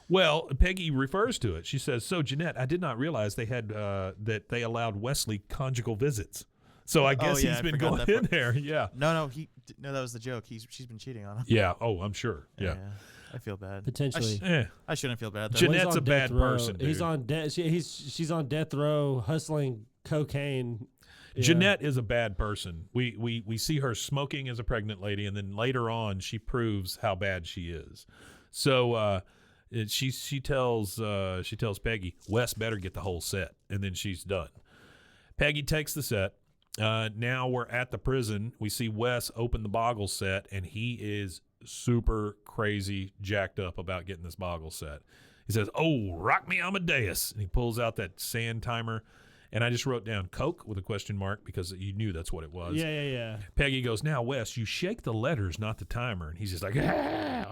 Well, Peggy refers to it. She says, "So Jeanette, I did not realize they had that they allowed Wesley conjugal visits. So I guess he's been going in there. Yeah. No, that was the joke. She's been cheating on him. Yeah. Oh, I'm sure. Yeah. I feel bad. Potentially. I shouldn't feel bad. Though. Jeanette's He's on a bad death row. person, dude. He's on death. She's on death row, hustling cocaine. Yeah. Jeanette is a bad person. We see her smoking as a pregnant lady, and then later on she proves how bad she is. So she tells Peggy, Wes better get the whole set, and then she's done. Peggy takes the set. Now we're at the prison. We see Wes open the boggle set, and he is super crazy jacked up about getting this boggle set. He says, "Oh, rock me Amadeus," and he pulls out that sand timer. And I just wrote down Coke with a question mark because you knew that's what it was. Yeah. Peggy goes, "Now, Wes, you shake the letters, not the timer." And he's just like, all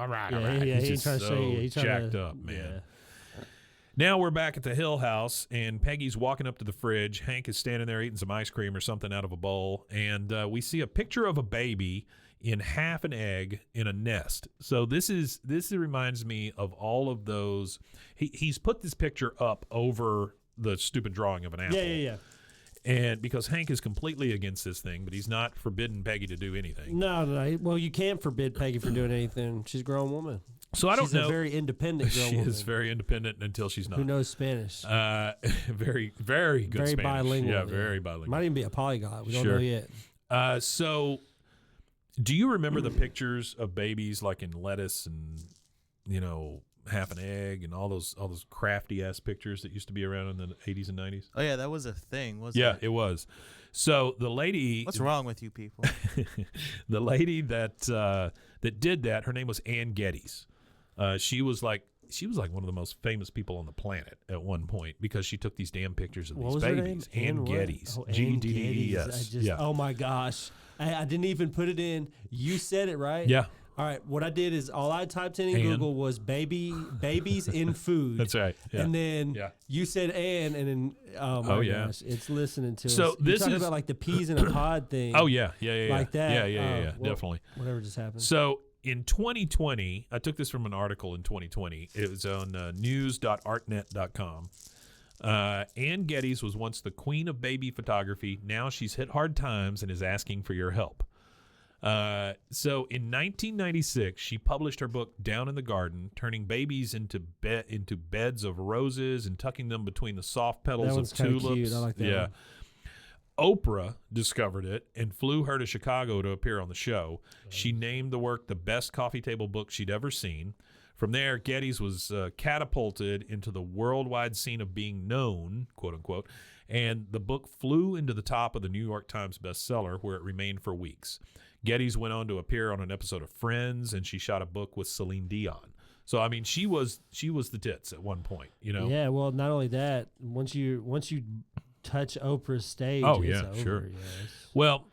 right. Yeah, He's he's just trying to so show you. He's trying jacked to, up, man. Yeah. Now we're back at the Hill house, and Peggy's walking up to the fridge. Hank is standing there eating some ice cream or something out of a bowl. And we see a picture of a baby in half an egg in a nest. So this reminds me of all of those. He's put this picture up over the stupid drawing of an apple. Yeah. And because Hank is completely against this thing, but he's not forbidden Peggy to do anything. No. Well, you can't forbid Peggy from doing anything. She's a grown woman. So I don't know. She's a very independent girl She woman. is very independent until she's not. Who knows Spanish? Very, very good Very Spanish. bilingual. Yeah, very bilingual. Might even be a polyglot. We don't Sure. know yet. So do you remember the pictures of babies like in lettuce and, half an egg and all those crafty ass pictures that used to be around in the 80s and 90s? Oh yeah, that was a thing, wasn't Yeah, it? it was. So the lady, What's wrong with you people? the lady that did that, her name was Ann Geddes. She was like one of the most famous people on the planet at one point because she took these damn pictures of What these was her babies. name? Ann Ann what? Geddes. Oh, Ann Geddes. Geddes. Yeah. Oh my gosh. I didn't even put it in. You said it, right? Yeah. All right. What I did is all I typed in Ann. Google was babies in food. That's right. Yeah. And then Yeah. you said and then my yeah. gosh, it's listening to So us. You're this talking is- about like the peas in a pod thing. Oh yeah. Like that. Yeah. Well, Definitely. Whatever just happened. So in 2020, I took this from an article in 2020. It was on news.artnet.com. Ann Geddes was once the queen of baby photography. Now she's hit hard times and is asking for your help. So in 1996, she published her book Down in the Garden, turning babies into beds of roses and tucking them between the soft petals That of one's kinda tulips. cute. I like that Yeah. one. Oprah discovered it and flew her to Chicago to appear on the show. She named the work the best coffee table book she'd ever seen. From there, Geddes was catapulted into the worldwide scene of being known, quote unquote, and the book flew into the top of the New York Times bestseller, where it remained for weeks. Geddes went on to appear on an episode of Friends, and she shot a book with Celine Dion. So I mean, she was the tits at one point, Yeah. Well, not only that, once you touch Oprah's stage, Oh, it's yeah, over. sure. Yes. Well,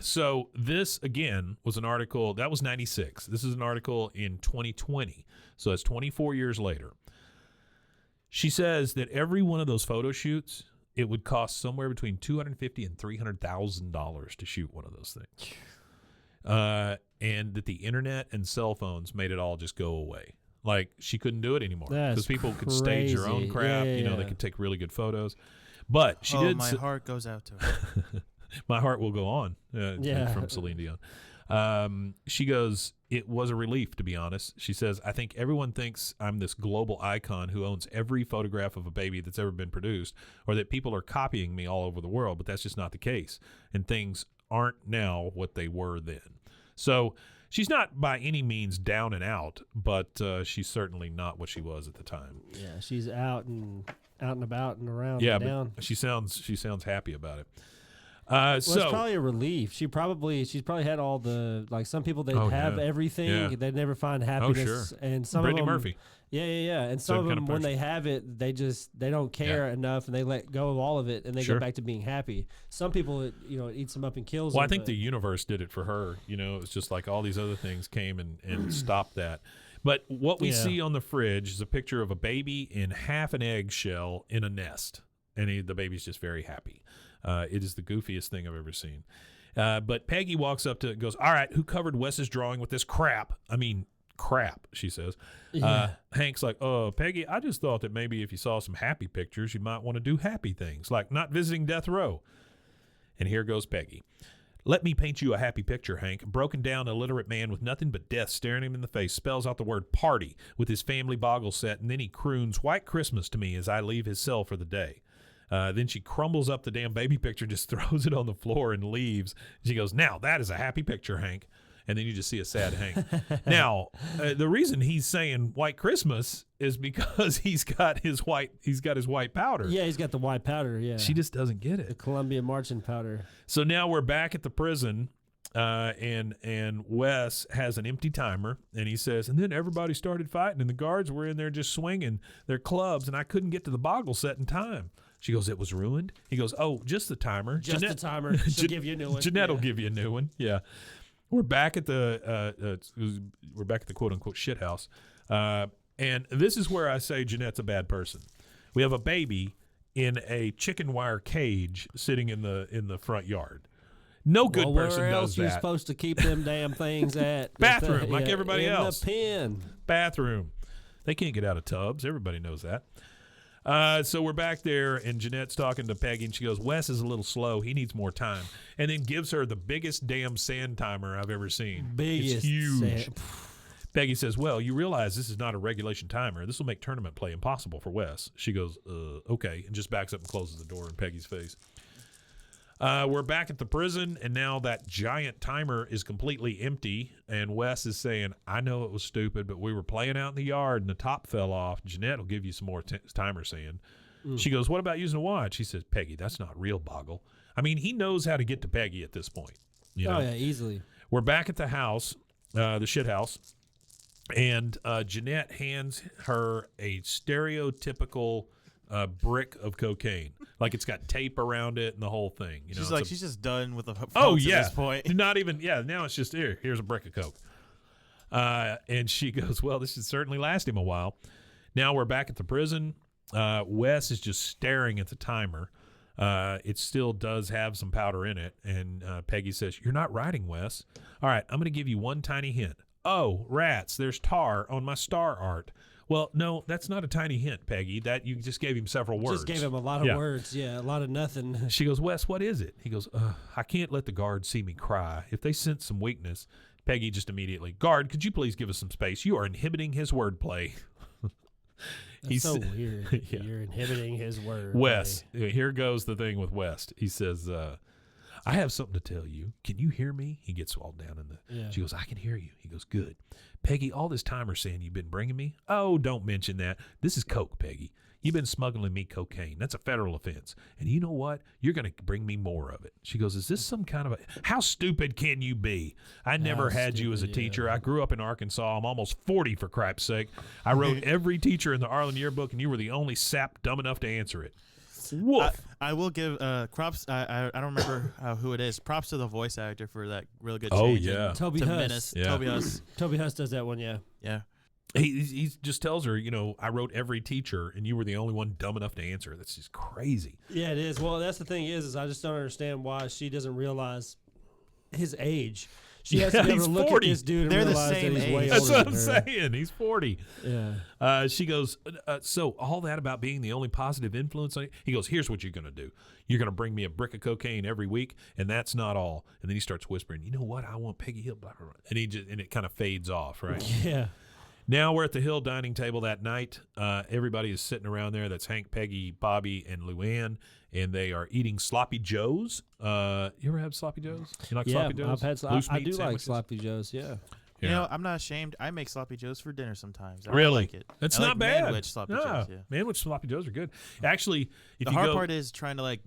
so this again was an article that was 96. This is an article in 2020. So that's 24 years later. She says that every one of those photo shoots, it would cost somewhere between $250,000 and $300,000 to shoot one of those things. And that the internet and cell phones made it all just go away. Like she couldn't do it anymore because people could stage their own crazy. crap. Yeah. They could take really good photos. But she did. My heart goes out to her. My heart will go on. Yeah. From Celine Dion. She goes, it was a relief, to be honest. She says, I think everyone thinks I'm this global icon who owns every photograph of a baby that's ever been produced, or that people are copying me all over the world, but that's just not the case. And things aren't now what they were then. So she's not by any means down and out, but she's certainly not what she was at the time. Yeah, she's out and out and about and around Yeah, and down. but she sounds happy about it. Well, it's So probably a relief. She's probably had all the, like, some people, they Oh, have yeah. everything. Yeah. They never find happiness. sure. And some Brittany of them, Murphy. Yeah. And some Same of kind them, of when person. they have it, they don't care enough, and they let go of all of it, and they Sure. go back to being happy. Some people, it eats them up and kills Well, them. I think but- the universe did it for her. It was just like all these other things came and stopped that. But what we Yeah. see on the fridge is a picture of a baby in half an eggshell in a nest, and the baby's just very happy. It is the goofiest thing I've ever seen. But Peggy walks up to it and goes, all right, who covered Wes's drawing with this crap? I mean, crap, she says. Yeah. Hank's like, oh, Peggy, I just thought that maybe if you saw some happy pictures, you might want to do happy things, like not visiting death row. And here goes Peggy. Let me paint you a happy picture, Hank. A broken down, illiterate man with nothing but death staring him in the face spells out the word party with his family boggle set, and then he croons White Christmas to me as I leave his cell for the day. Then she crumbles up the damn baby picture, just throws it on the floor and leaves. She goes, now that is a happy picture, Hank. And then you just see a sad Hank. Now, the reason he's saying White Christmas is because he's got his white powder. Yeah, he's got the white powder, yeah. She just doesn't get the it. Columbia marching powder. So now we're back at the prison, and Wes has an empty timer, and he says, and then everybody started fighting, and the guards were in there just swinging their clubs, and I couldn't get to the boggle set in time. She goes, it was ruined? He goes, oh, just the timer. Just the timer. She'll give you a new one. Jeanette will Yeah. give you a new one. Yeah. We're back at the quote unquote shit house. And this is where I say Jeanette's a bad person. We have a baby in a chicken wire cage sitting in the front yard. No good person where does else you that. supposed to keep them damn things at? Bathroom, like everybody in else. the pen. Bathroom. They can't get out of tubs. Everybody knows that. So we're back there, and Jeanette's talking to Peggy, and she goes, Wes is a little slow. He needs more time. And then gives her the biggest damn sand timer I've ever seen. Biggest It's huge. sand- Peggy says, well, you realize this is not a regulation timer. This will make tournament play impossible for Wes. She goes, okay, and just backs up and closes the door in Peggy's face. We're back at the prison, and now that giant timer is completely empty, and Wes is saying, I know it was stupid, but we were playing out in the yard, and the top fell off. Jeanette will give you some more timer sand. She goes, what about using a watch? He says, Peggy, that's not real, Boggle. I mean, he knows how to get to Peggy at this point. You know? Oh, yeah, easily. We're back at the house, the shit house, and Jeanette hands her a stereotypical brick of cocaine. Like it's got tape around it and the whole thing. You know, She's it's like, a- she's just done with the folks oh at yeah, this point. not even now it's just here's a brick of coke. And she goes, well, this should certainly last him a while. Now we're back at the prison. Wes is just staring at the timer. It still does have some powder in it, and Peggy says, you're not writing, Wes. All right, I'm going to give you one tiny hint. Oh, rats, there's tar on my star art. Well, no, that's not a tiny hint, Peggy. That you just gave him several words. Just gave him a lot of words. Yeah, a lot of nothing. She goes, Wes, what is it? He goes, I can't let the guards see me cry. If they sense some weakness, Peggy just immediately, guard, could you please give us some space? You are inhibiting his wordplay. That's so weird. Yeah. You're inhibiting his word. Wes, here goes the thing with West. He says, I have something to tell you. Can you hear me? He gets all down in the. Yeah. She goes, I can hear you. He goes, good. Peggy, all this time are saying you've been bringing me. Oh, don't mention that. This is coke, Peggy. You've been smuggling me cocaine. That's a federal offense. And you know what? You're going to bring me more of it. She goes, is this some kind of a... How stupid can you be? I never had you as a stupid, teacher. yeah. I grew up in Arkansas. I'm almost 40, for crap's sake. I wrote every teacher in the Arlen yearbook, and you were the only sap dumb enough to answer it. Woof. I will give props. I don't remember who it is. Props to the voice actor for that really good. Oh, change yeah. in- Toby to Huss. Menace. Yeah. Toby Huss. Toby Huss does that one, yeah. Yeah. He just tells her, you know, I wrote every teacher, and you were the only one dumb enough to answer. That's just crazy. Yeah, it is. Well, that's the thing is I just don't understand why she doesn't realize his age. She has to be able he's to look 40. at this dude and They're the realize same that he's way age. That's older what I'm than her. saying. He's 40. Yeah. She goes, so all that about being the only positive influence on you? He goes, here's what you're going to do. You're going to bring me a brick of cocaine every week, and that's not all. And then he starts whispering, you know what? I want Peggy Hill. Blah, blah, blah. And it kind of fades off, right? Yeah. Now we're at the Hill dining table that night. Everybody is sitting around there. That's Hank, Peggy, Bobby, and Luanne, and they are eating sloppy joes. You ever have sloppy joes? You like Yeah, sloppy joes? I've had. Loose I meat do like sandwiches? sloppy joes. Yeah. You know, I'm not ashamed. I make sloppy joes for dinner sometimes. I Really? like it. It's I not like bad. Manwich sloppy joes. Yeah. Manwich sloppy joes are good. Actually, if The you hard go, part is trying to like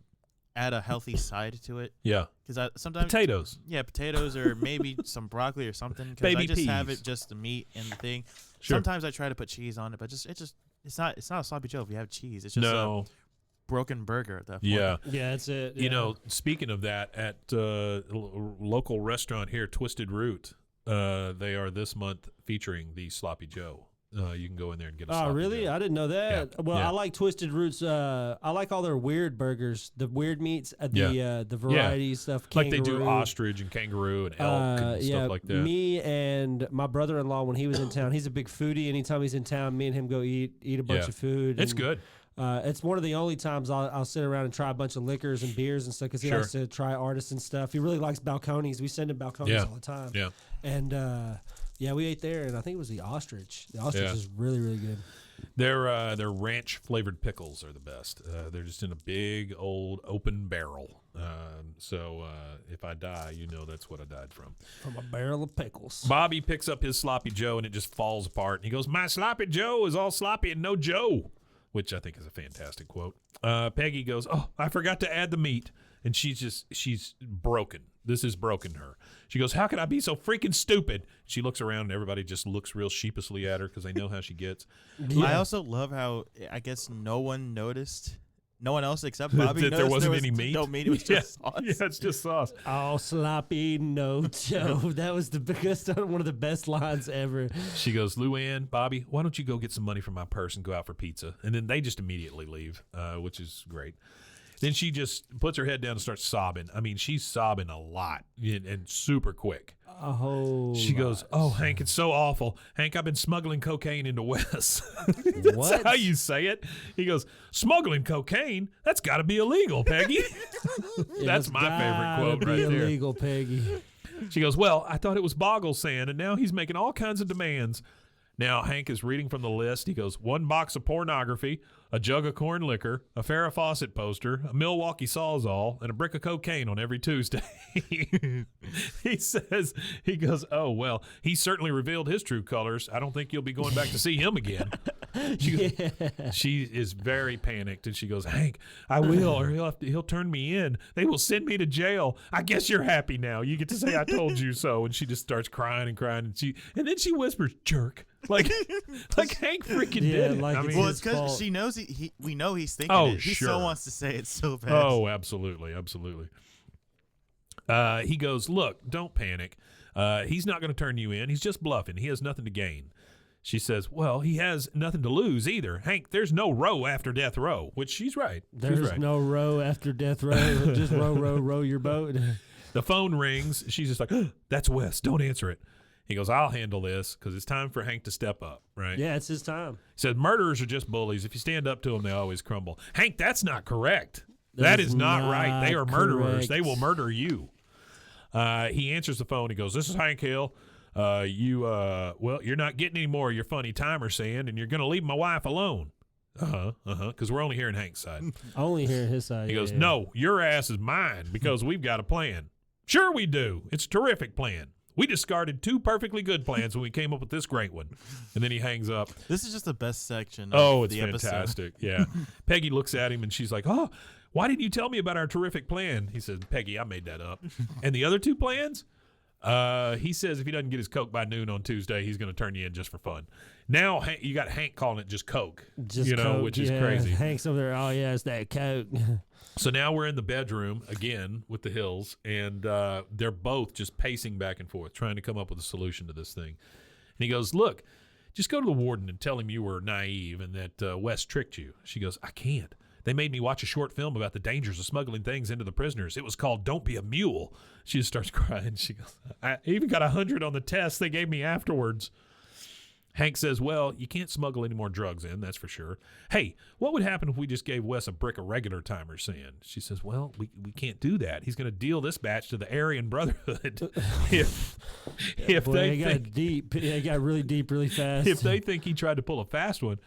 add a healthy side to it. yeah, Because sometimes potatoes. Yeah, potatoes or maybe some broccoli or something. Because Baby I just have peas. it just the meat and the thing. Sure. Sometimes I try to put cheese on it, but it's not a sloppy joe if you have cheese. It's just No. a broken burger at that point. Yeah. Yeah, that's it. You know, speaking of that, at local restaurant here, Twisted Root, they are this month featuring the sloppy joe. You can go in there and get a sloppy really? joe. I didn't know that. Yeah. Well, Yeah. I like Twisted Roots. I like all their weird burgers, the weird meats, the variety stuff. Like they do kangaroo. ostrich and kangaroo and elk and stuff like that. Me and my brother-in-law, when he was in town, he's a big foodie. Anytime he's in town, me and him go eat a bunch of food. It's and, good. it's one of the only times I'll sit around and try a bunch of liquors and beers and stuff because he Sure. likes to try artists and stuff. He really likes balconies. We send him balconies all the time. Yeah. And we ate there, and I think it was the ostrich. The ostrich is really, really good. Their ranch flavored pickles are the best. They're just in a big old open barrel. So if I die, you know that's what I died from. From a barrel of pickles. Bobby picks up his sloppy joe and it just falls apart. And he goes, "My sloppy joe is all sloppy and no joe," which I think is a fantastic quote. Peggy goes, "Oh, I forgot to add the meat." And she's broken. This has broken her. She goes, "How can I be so freaking stupid?" She looks around and everybody just looks real sheepishly at her because they know how she gets. I also love how I guess no one noticed. No one else except Bobby that noticed there wasn't any meat. No meat. It was just sauce. Yeah, it's just sauce. All sloppy, no Joe. That was the biggest, one of the best lines ever. She goes, "Luanne, Bobby, why don't you go get some money from my purse and go out for pizza?" And then they just immediately leave, which is great. Then she just puts her head down and starts sobbing. I mean, she's sobbing a lot and super quick. A whole She goes, "Oh, Hank, it's so awful. Hank, I've been smuggling cocaine into Wes." That's What? how you say it. He goes, "Smuggling cocaine? That's got to be illegal, Peggy." That's my favorite quote right there. Illegal, Peggy. She goes, "Well, I thought it was Boggle saying, and now he's making all kinds of demands." Now Hank is reading from the list. He goes, 1 box of pornography, a jug of corn liquor, a Farrah Fawcett poster, a Milwaukee Sawzall, and a brick of cocaine on every Tuesday. He goes, "Oh, well, he certainly revealed his true colors. I don't think you'll be going back to see him again." She is very panicked, and she goes, "Hank, I will, or he'll turn me in. They will send me to jail. I guess you're happy now. You get to say I told you so." And she just starts crying and crying, and then she whispers, "Jerk." Like Hank freaking did it. like I it's mean, Well, his it's because fault. she knows we know he's thinking Oh, it. He sure. still wants to say it so bad. oh, absolutely, absolutely. He goes, "Look, don't panic. He's not going to turn you in. He's just bluffing. He has nothing to gain." She says, "Well, he has nothing to lose either. Hank, there's no row after death row," which she's right. There's she's right. no row after death row. Just row your boat. The phone rings. She's just like, "That's Wes. Don't answer it." He goes, "I'll handle this," because it's time for Hank to step up, right? Yeah, it's his time. He says, "Murderers are just bullies. If you stand up to them, they always crumble." Hank, that's not correct. That is not right. They are murderers. correct. They will murder you. He answers the phone. He goes, "This is Hank Hill. Well, you're not getting any more of your funny timer sand, and you're going to leave my wife alone." Because we're only hearing Hank's side. Only hearing his side. He goes, yeah. "No, your ass is mine because we've got a plan." "Sure we do. It's a terrific plan. We discarded 2 perfectly good plans when we came up with this great one." And then he hangs up. This is just the best section. Oh, of it's the episode. fantastic. Yeah. Peggy looks at him and she's like, "Oh, why didn't you tell me about our terrific plan?" He says, "Peggy, I made that up." "And the other 2 plans?" He says if he doesn't get his Coke by noon on Tuesday, he's going to turn you in just for fun. Now you got Hank calling it just Coke, Just Coke, which is yeah. crazy. Hank's over there. "Oh, yeah, it's that Coke." So now we're in the bedroom again with the Hills, and they're both just pacing back and forth, trying to come up with a solution to this thing. And he goes, "Look, just go to the warden and tell him you were naive and that Wes tricked you." She goes, "I can't. They made me watch a short film about the dangers of smuggling things into the prisoners. It was called Don't Be a Mule." She just starts crying. She goes, "I even got 100 on the test they gave me afterwards." Hank says, "Well, you can't smuggle any more drugs in, that's for sure. Hey, what would happen if we just gave Wes a brick of regular timer sand?" She says, "Well, we can't do that. He's going to deal this batch to the Aryan Brotherhood." If Boy, they it think, got deep. It got really deep really fast. if they think he tried to pull a fast one,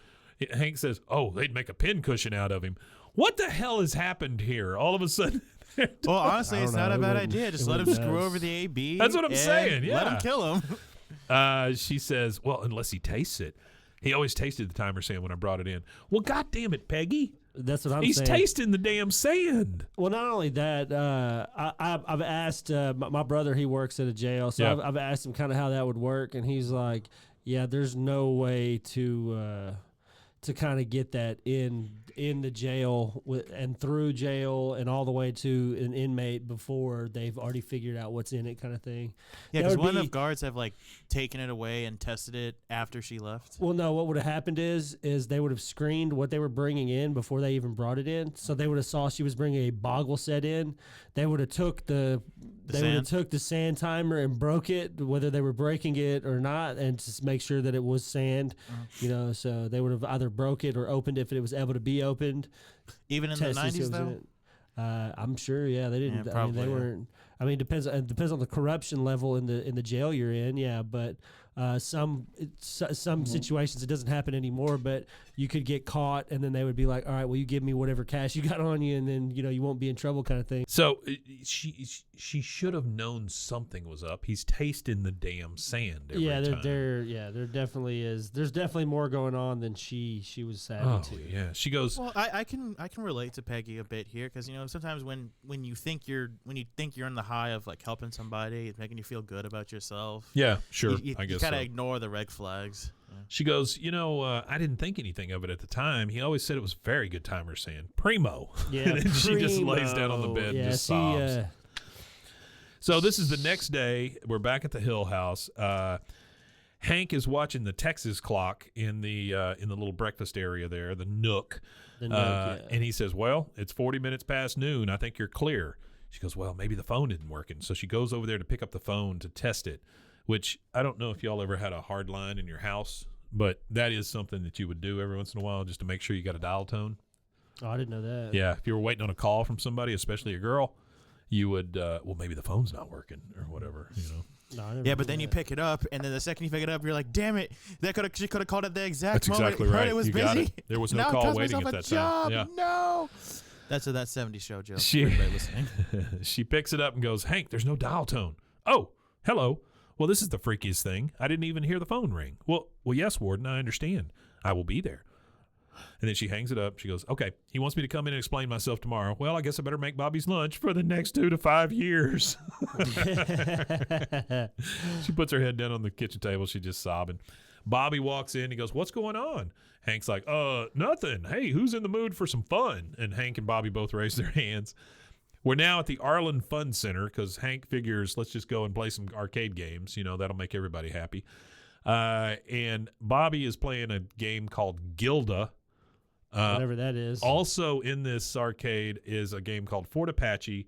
Hank says, "Oh, they'd make a pincushion out of him." What the hell has happened here? All of a sudden. Well, honestly, I it's don't not know. a It bad wouldn't- idea. it Just let him wouldn't screw mess. over the AB. That's what I'm and saying, Let yeah. him kill him. She says, well, unless he tastes it. He always tasted the timer sand when I brought it in. Well, God damn it, Peggy. That's what I'm He's saying. tasting the damn sand. Well, not only that, I've asked my brother. He works at a jail, so Yeah. I've asked him kind of how that would work, and he's like, "Yeah, there's no way to kind of get that in the jail and through jail and all the way to an inmate before they've already figured out what's in it, kind of thing." Yeah, That because would one be- of guards have like taken it away and tested it after she left. Well, no. What would have happened is they would have screened what they were bringing in before they even brought it in. So they would have saw she was bringing a boggle set in. They would have took the sand timer and broke it, whether they were breaking it or not, and just make sure that it was sand. You know, so they would have either broke it or opened it if it was able to be opened. Even in the Tested if it 90s, was in though? it. I'm sure. Yeah, they didn't. Yeah, I mean, they probably, yeah. weren't. I mean, it depends on the corruption level in the jail you're in. Yeah, but some situations it doesn't happen anymore. But you could get caught, and then they would be like, "All right, well, you give me whatever cash you got on you, and then you won't be in trouble," kind of thing. So she should have known something was up. He's tasting the damn sand every time. There definitely is. There's definitely more going on than she was savvy Oh, to. yeah. She goes, Well, I can relate to Peggy a bit here because sometimes when you think you're in the high of like helping somebody, it's making you feel good about yourself. yeah, sure. You I guess kind of so. ignore the red flags. Yeah. She goes, I didn't think anything of it at the time. He always said it was very good timer sand. Primo. Yeah, And then she just lays down on the primo. bed Yeah, and just she, sobs. So this is the next day. We're back at the Hill house. Hank is watching the Texas clock in the little breakfast area there, the Nook. The Nook, yeah. And he says, well, it's 40 minutes past noon. I think you're clear. She goes, well, maybe the phone isn't working. So she goes over there to pick up the phone to test it, which I don't know if y'all ever had a hard line in your house, but that is something that you would do every once in a while just to make sure you got a dial tone. Oh, I didn't know that. Yeah, if you were waiting on a call from somebody, especially a girl, you would, well, maybe the phone's not working or whatever, No, I never Yeah, knew but then you that. pick it up, and then the second you pick it up, you're like, "Damn it! She could have called at the exact That's moment. exactly Heard right. It was You busy. got it. There was no Now it call cost waiting myself at a that time. job. Yeah. No, that's a that '70s show, Joe. She- for everybody listening. She picks it up and goes, Hank, there's no dial tone. Oh, hello. Well, this is the freakiest thing. I didn't even hear the phone ring. Well, yes, Warden, I understand. I will be there. And then she hangs it up. She goes, okay, he wants me to come in and explain myself tomorrow. Well, I guess I better make Bobby's lunch for the next 2 to 5 years. She puts her head down on the kitchen table. She's just sobbing. Bobby walks in. He goes, what's going on? Hank's like, nothing. Hey, who's in the mood for some fun? And Hank and Bobby both raise their hands. We're now at the Arlen Fun Center because Hank figures let's just go and play some arcade games. That'll make everybody happy. And Bobby is playing a game called Gilda. Whatever that is. Also in this arcade is a game called Fort Apache,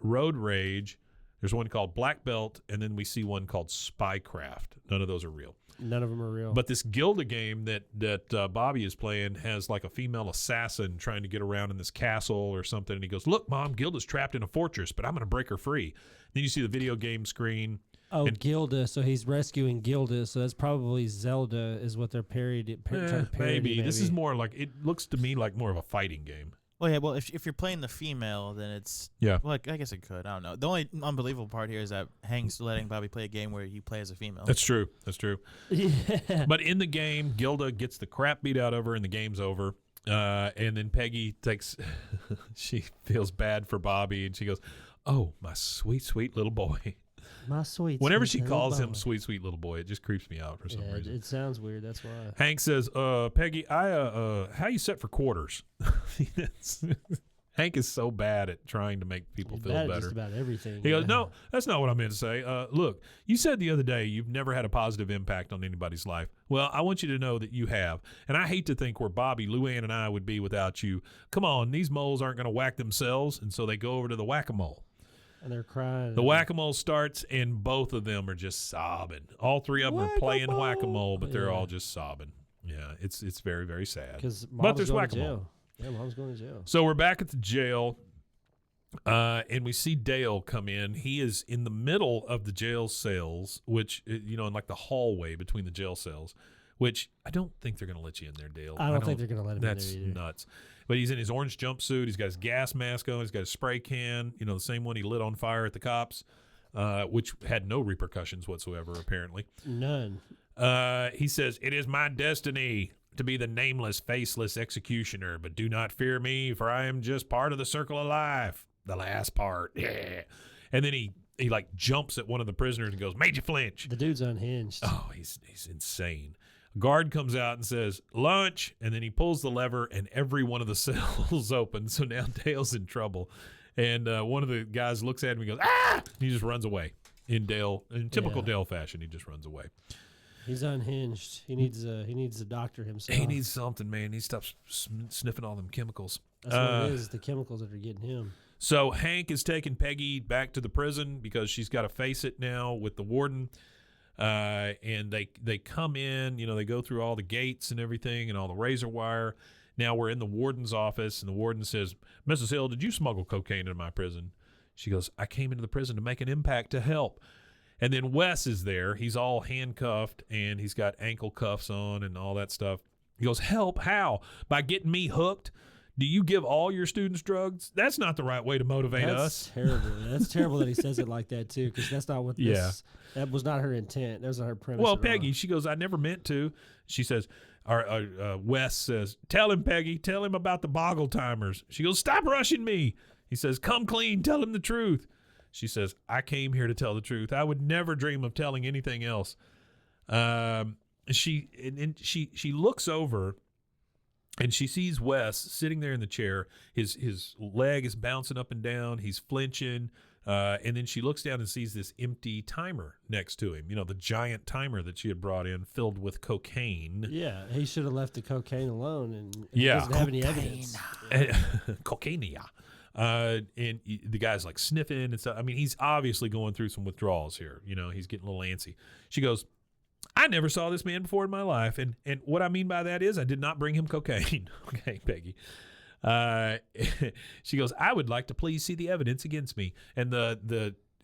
Road Rage. There's one called Black Belt, and then we see one called Spycraft. None of those are real. None of them are real. But this Gilda game that Bobby is playing has like a female assassin trying to get around in this castle or something. And he goes, look, Mom, Gilda's trapped in a fortress, but I'm going to break her free. Then you see the video game screen. Oh, And- Gilda. So he's rescuing Gilda. So that's probably Zelda is what they're trying to parody. Maybe. This is more like, it looks to me like more of a fighting game. Well, yeah. Well, if you're playing the female, then it's Yeah. Well, I guess it could. I don't know. The only unbelievable part here is that Hank's letting Bobby play a game where he plays a female. That's true. That's true. Yeah. But in the game, Gilda gets the crap beat out of her and the game's over. And then Peggy she feels bad for Bobby and she goes, oh, my sweet, sweet little boy. My sweet. Whenever sweet she little calls him boy. sweet, sweet little boy, it just creeps me out for some Yeah, reason. it sounds weird. That's why. Hank says, Peggy, how you set for quarters? Hank is so bad at trying to make people feel Bad at better. just about everything. He goes, yeah. no, that's not what I meant to say. Look, you said the other day you've never had a positive impact on anybody's life. Well, I want you to know that you have. And I hate to think where Bobby, Luanne, and I would be without you. Come on, these moles aren't going to whack themselves. And so they go over to the whack-a-mole. And they're crying. The whack-a-mole starts, and both of them are just sobbing. All three of them are playing whack-a-mole, but they're Yeah. all just sobbing. Yeah, it's very, very sad. Because But there's going to whack-a-mole. jail. Yeah, Mom's going to jail. So we're back at the jail, and we see Dale come in. He is in the middle of the jail cells, which, in like the hallway between the jail cells, which I don't think they're going to let you in there, Dale. I don't think they're going to let him That's in there either. nuts. But he's in his orange jumpsuit. He's got his gas mask on. He's got a spray can, the same one he lit on fire at the cops. which had no repercussions whatsoever, apparently. None. He says, "It is my destiny to be the nameless, faceless executioner, but do not fear me, for I am just part of the circle of life." The last part. Yeah. And then he like jumps at one of the prisoners and goes, "Made you flinch." The dude's unhinged. Oh, he's insane. A guard comes out and says, "Lunch," and then he pulls the lever and every one of the cells open. So now Dale's in trouble. And one of the guys looks at him and goes, "Ah!" And he just runs away in typical Dale fashion. He just runs away. He's unhinged. He needs a doctor himself. He needs something, man. He stops sniffing all them chemicals. That's what it is, the chemicals that are getting him. So Hank is taking Peggy back to the prison because she's got to face it now with the warden. And they come in, they go through all the gates and everything and all the razor wire. Now we're in the warden's office, and the warden says, "Mrs. Hill, did you smuggle cocaine into my prison?" She goes, "I came into the prison to make an impact, to help." And then Wes is there. He's all handcuffed, and he's got ankle cuffs on and all that stuff. He goes, "Help? How? By getting me hooked? Do you give all your students drugs? That's not the right way to motivate us." Terrible. That's terrible that he says it like that, too, because that's not what this... That was not her intent. That was not her premise. Well, Peggy, she goes, "I never meant to." She says, Wes says, "Tell him, Peggy. Tell him about the boggle timers." She goes, "Stop rushing me." He says, "Come clean. Tell him the truth." She says, "I came here to tell the truth. I would never dream of telling anything else." She looks over, and she sees Wes sitting there in the chair. His leg is bouncing up and down. He's flinching. And then she looks down and sees this empty timer next to him. The giant timer that she had brought in filled with cocaine. Yeah, he should have left the cocaine alone, and Yeah. he doesn't have any evidence. Cocaine. And the guy's like sniffing and stuff. I mean, he's obviously going through some withdrawals here. He's getting a little antsy. She goes, "I never saw this man before in my life. And what I mean by that is I did not bring him cocaine." Okay, Peggy. She goes, "I would like to please see the evidence against me." And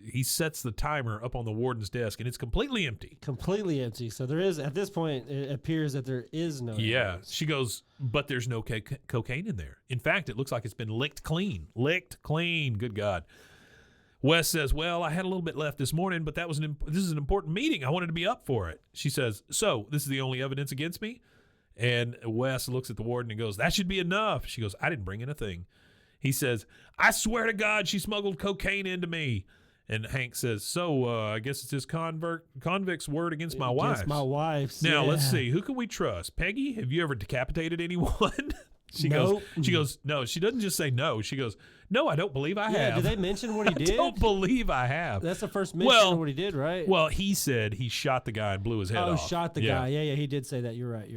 he sets the timer up on the warden's desk, and it's completely empty. Completely empty. So there is, at this point, it appears that there is no evidence. She goes, "But there's no cocaine in there. In fact, it looks like it's been licked clean. Licked clean. Good God." Wes says, "Well, I had a little bit left this morning, but this is an important meeting. I wanted to be up for it." She says, "So this is the only evidence against me?" And Wes looks at the warden and goes, "That should be enough." She goes, "I didn't bring in a thing." He says, "I swear to God, she smuggled cocaine into me." And Hank says, "So I guess it's his convict's word against my wife's." Against my wife's. Now, yeah. let's see. Who can we trust? Peggy, have you ever decapitated anyone? She Nope. goes, no. She doesn't just say no. She goes, "No, I don't believe I have." Did they mention what he did? I don't believe I have. That's the first mention of what he did, right? Well, he said he shot the guy and blew his head off. Oh, shot the guy. Yeah, he did say that. You're right.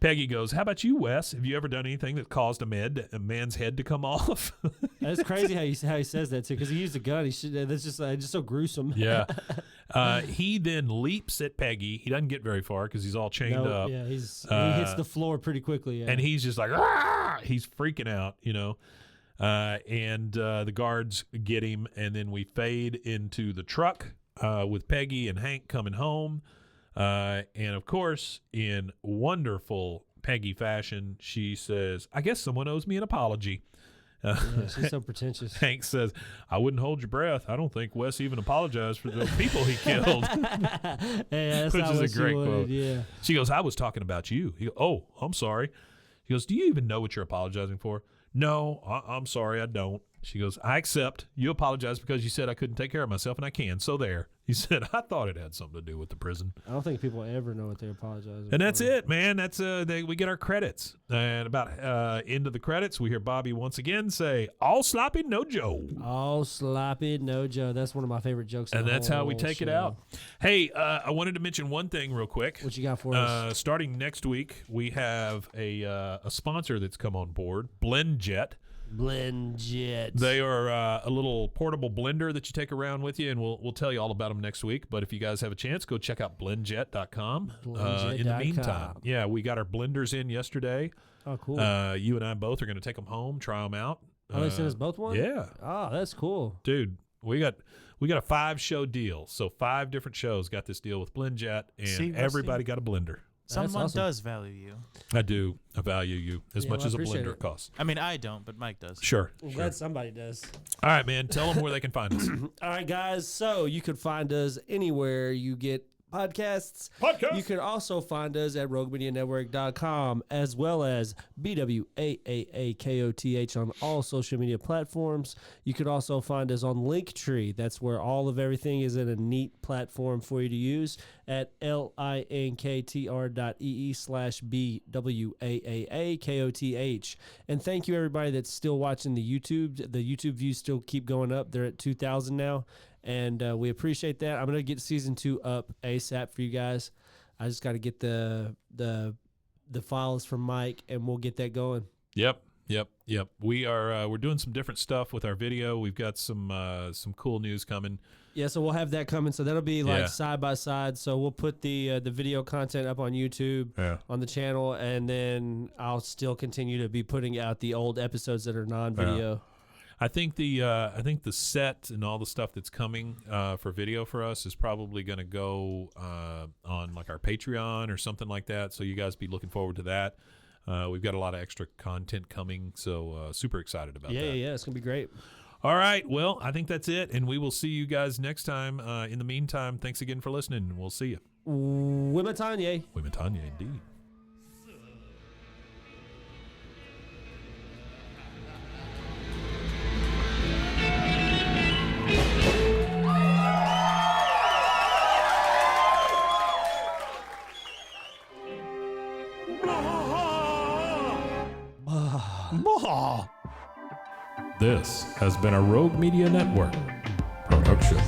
Peggy goes, "How about you, Wes? Have you ever done anything that caused a man's head to come off?" That's crazy how he says that too, because he used a gun. That's just so gruesome. Yeah. He then leaps at Peggy. He doesn't get very far because he's all chained up. Yeah, he hits the floor pretty quickly. Yeah. And he's just like, "Ah!" He's freaking out, and the guards get him, and then we fade into the truck with Peggy and Hank coming home. And of course, in wonderful Peggy fashion, she says, "I guess someone owes me an apology." Yeah, she's so pretentious. Hank says, "I wouldn't hold your breath. I don't think Wes even apologized for the people he killed." That's Which not is a what she great wanted, quote. Yeah. She goes, "I was talking about you." He goes, "Oh, I'm sorry." He goes, "Do you even know what you're apologizing for?" "No, I'm sorry, I don't." She goes, "I accept. You apologize because you said I couldn't take care of myself, and I can. So there." He said, "I thought it had something to do with the prison." I don't think people ever know what they're apologizing for. And that's it, man. That's we get our credits. And about end of the credits, we hear Bobby once again say, "All sloppy, no Joe." All sloppy, no Joe. That's one of my favorite jokes. And that's how we take it show. out. Hey, I wanted to mention one thing real quick. What you got for us? Starting next week, we have a sponsor that's come on board, BlendJet. BlendJet. They are a little portable blender that you take around with you, and we'll tell you all about them next week. But if you guys have a chance, go check out blendjet.com. In the meantime, yeah, we got our blenders in yesterday. Oh, cool. You and I both are going to take them home, try them out. They sent us both one? Yeah. Oh, that's cool. Dude, we got a 5-show deal. So 5 different shows got this deal with BlendJet, and everybody got a blender. Someone awesome. does value you. I do. I value you as Yeah, much well, I as a appreciate blender it. costs. I mean, I don't, but Mike does. Sure. I'm sure. glad somebody does. All right, man. Tell them where they can find us. All right, guys. So you can find us anywhere you get podcasts. You can also find us at roguemedianetwork.com as well as BWAAAKOTH on all social media platforms. You can also find us on Linktree. That's where all of everything is in a neat platform for you to use at linktr.ee/BWAAAKOTH. And thank you, everybody that's still watching the YouTube. The YouTube views still keep going up. They're at 2,000 now. And we appreciate that. I'm gonna get season 2 up ASAP for you guys. I just got to get the files from Mike, and we'll get that going. Yep. We are we're doing some different stuff with our video. We've got some cool news coming. Yeah, so we'll have that coming. So that'll be like Yeah. side by side. So we'll put the video content up on YouTube on the channel, and then I'll still continue to be putting out the old episodes that are non-video. I think the set and all the stuff that's coming for video for us is probably going to go on like our Patreon or something like that. So you guys be looking forward to that. We've got a lot of extra content coming, so super excited about that. Yeah, it's gonna be great. All right, well, I think that's it, and we will see you guys next time. In the meantime, thanks again for listening, and we'll see you. Wimatanye. Wimatanya, indeed. This has been a Rogue Media Network production.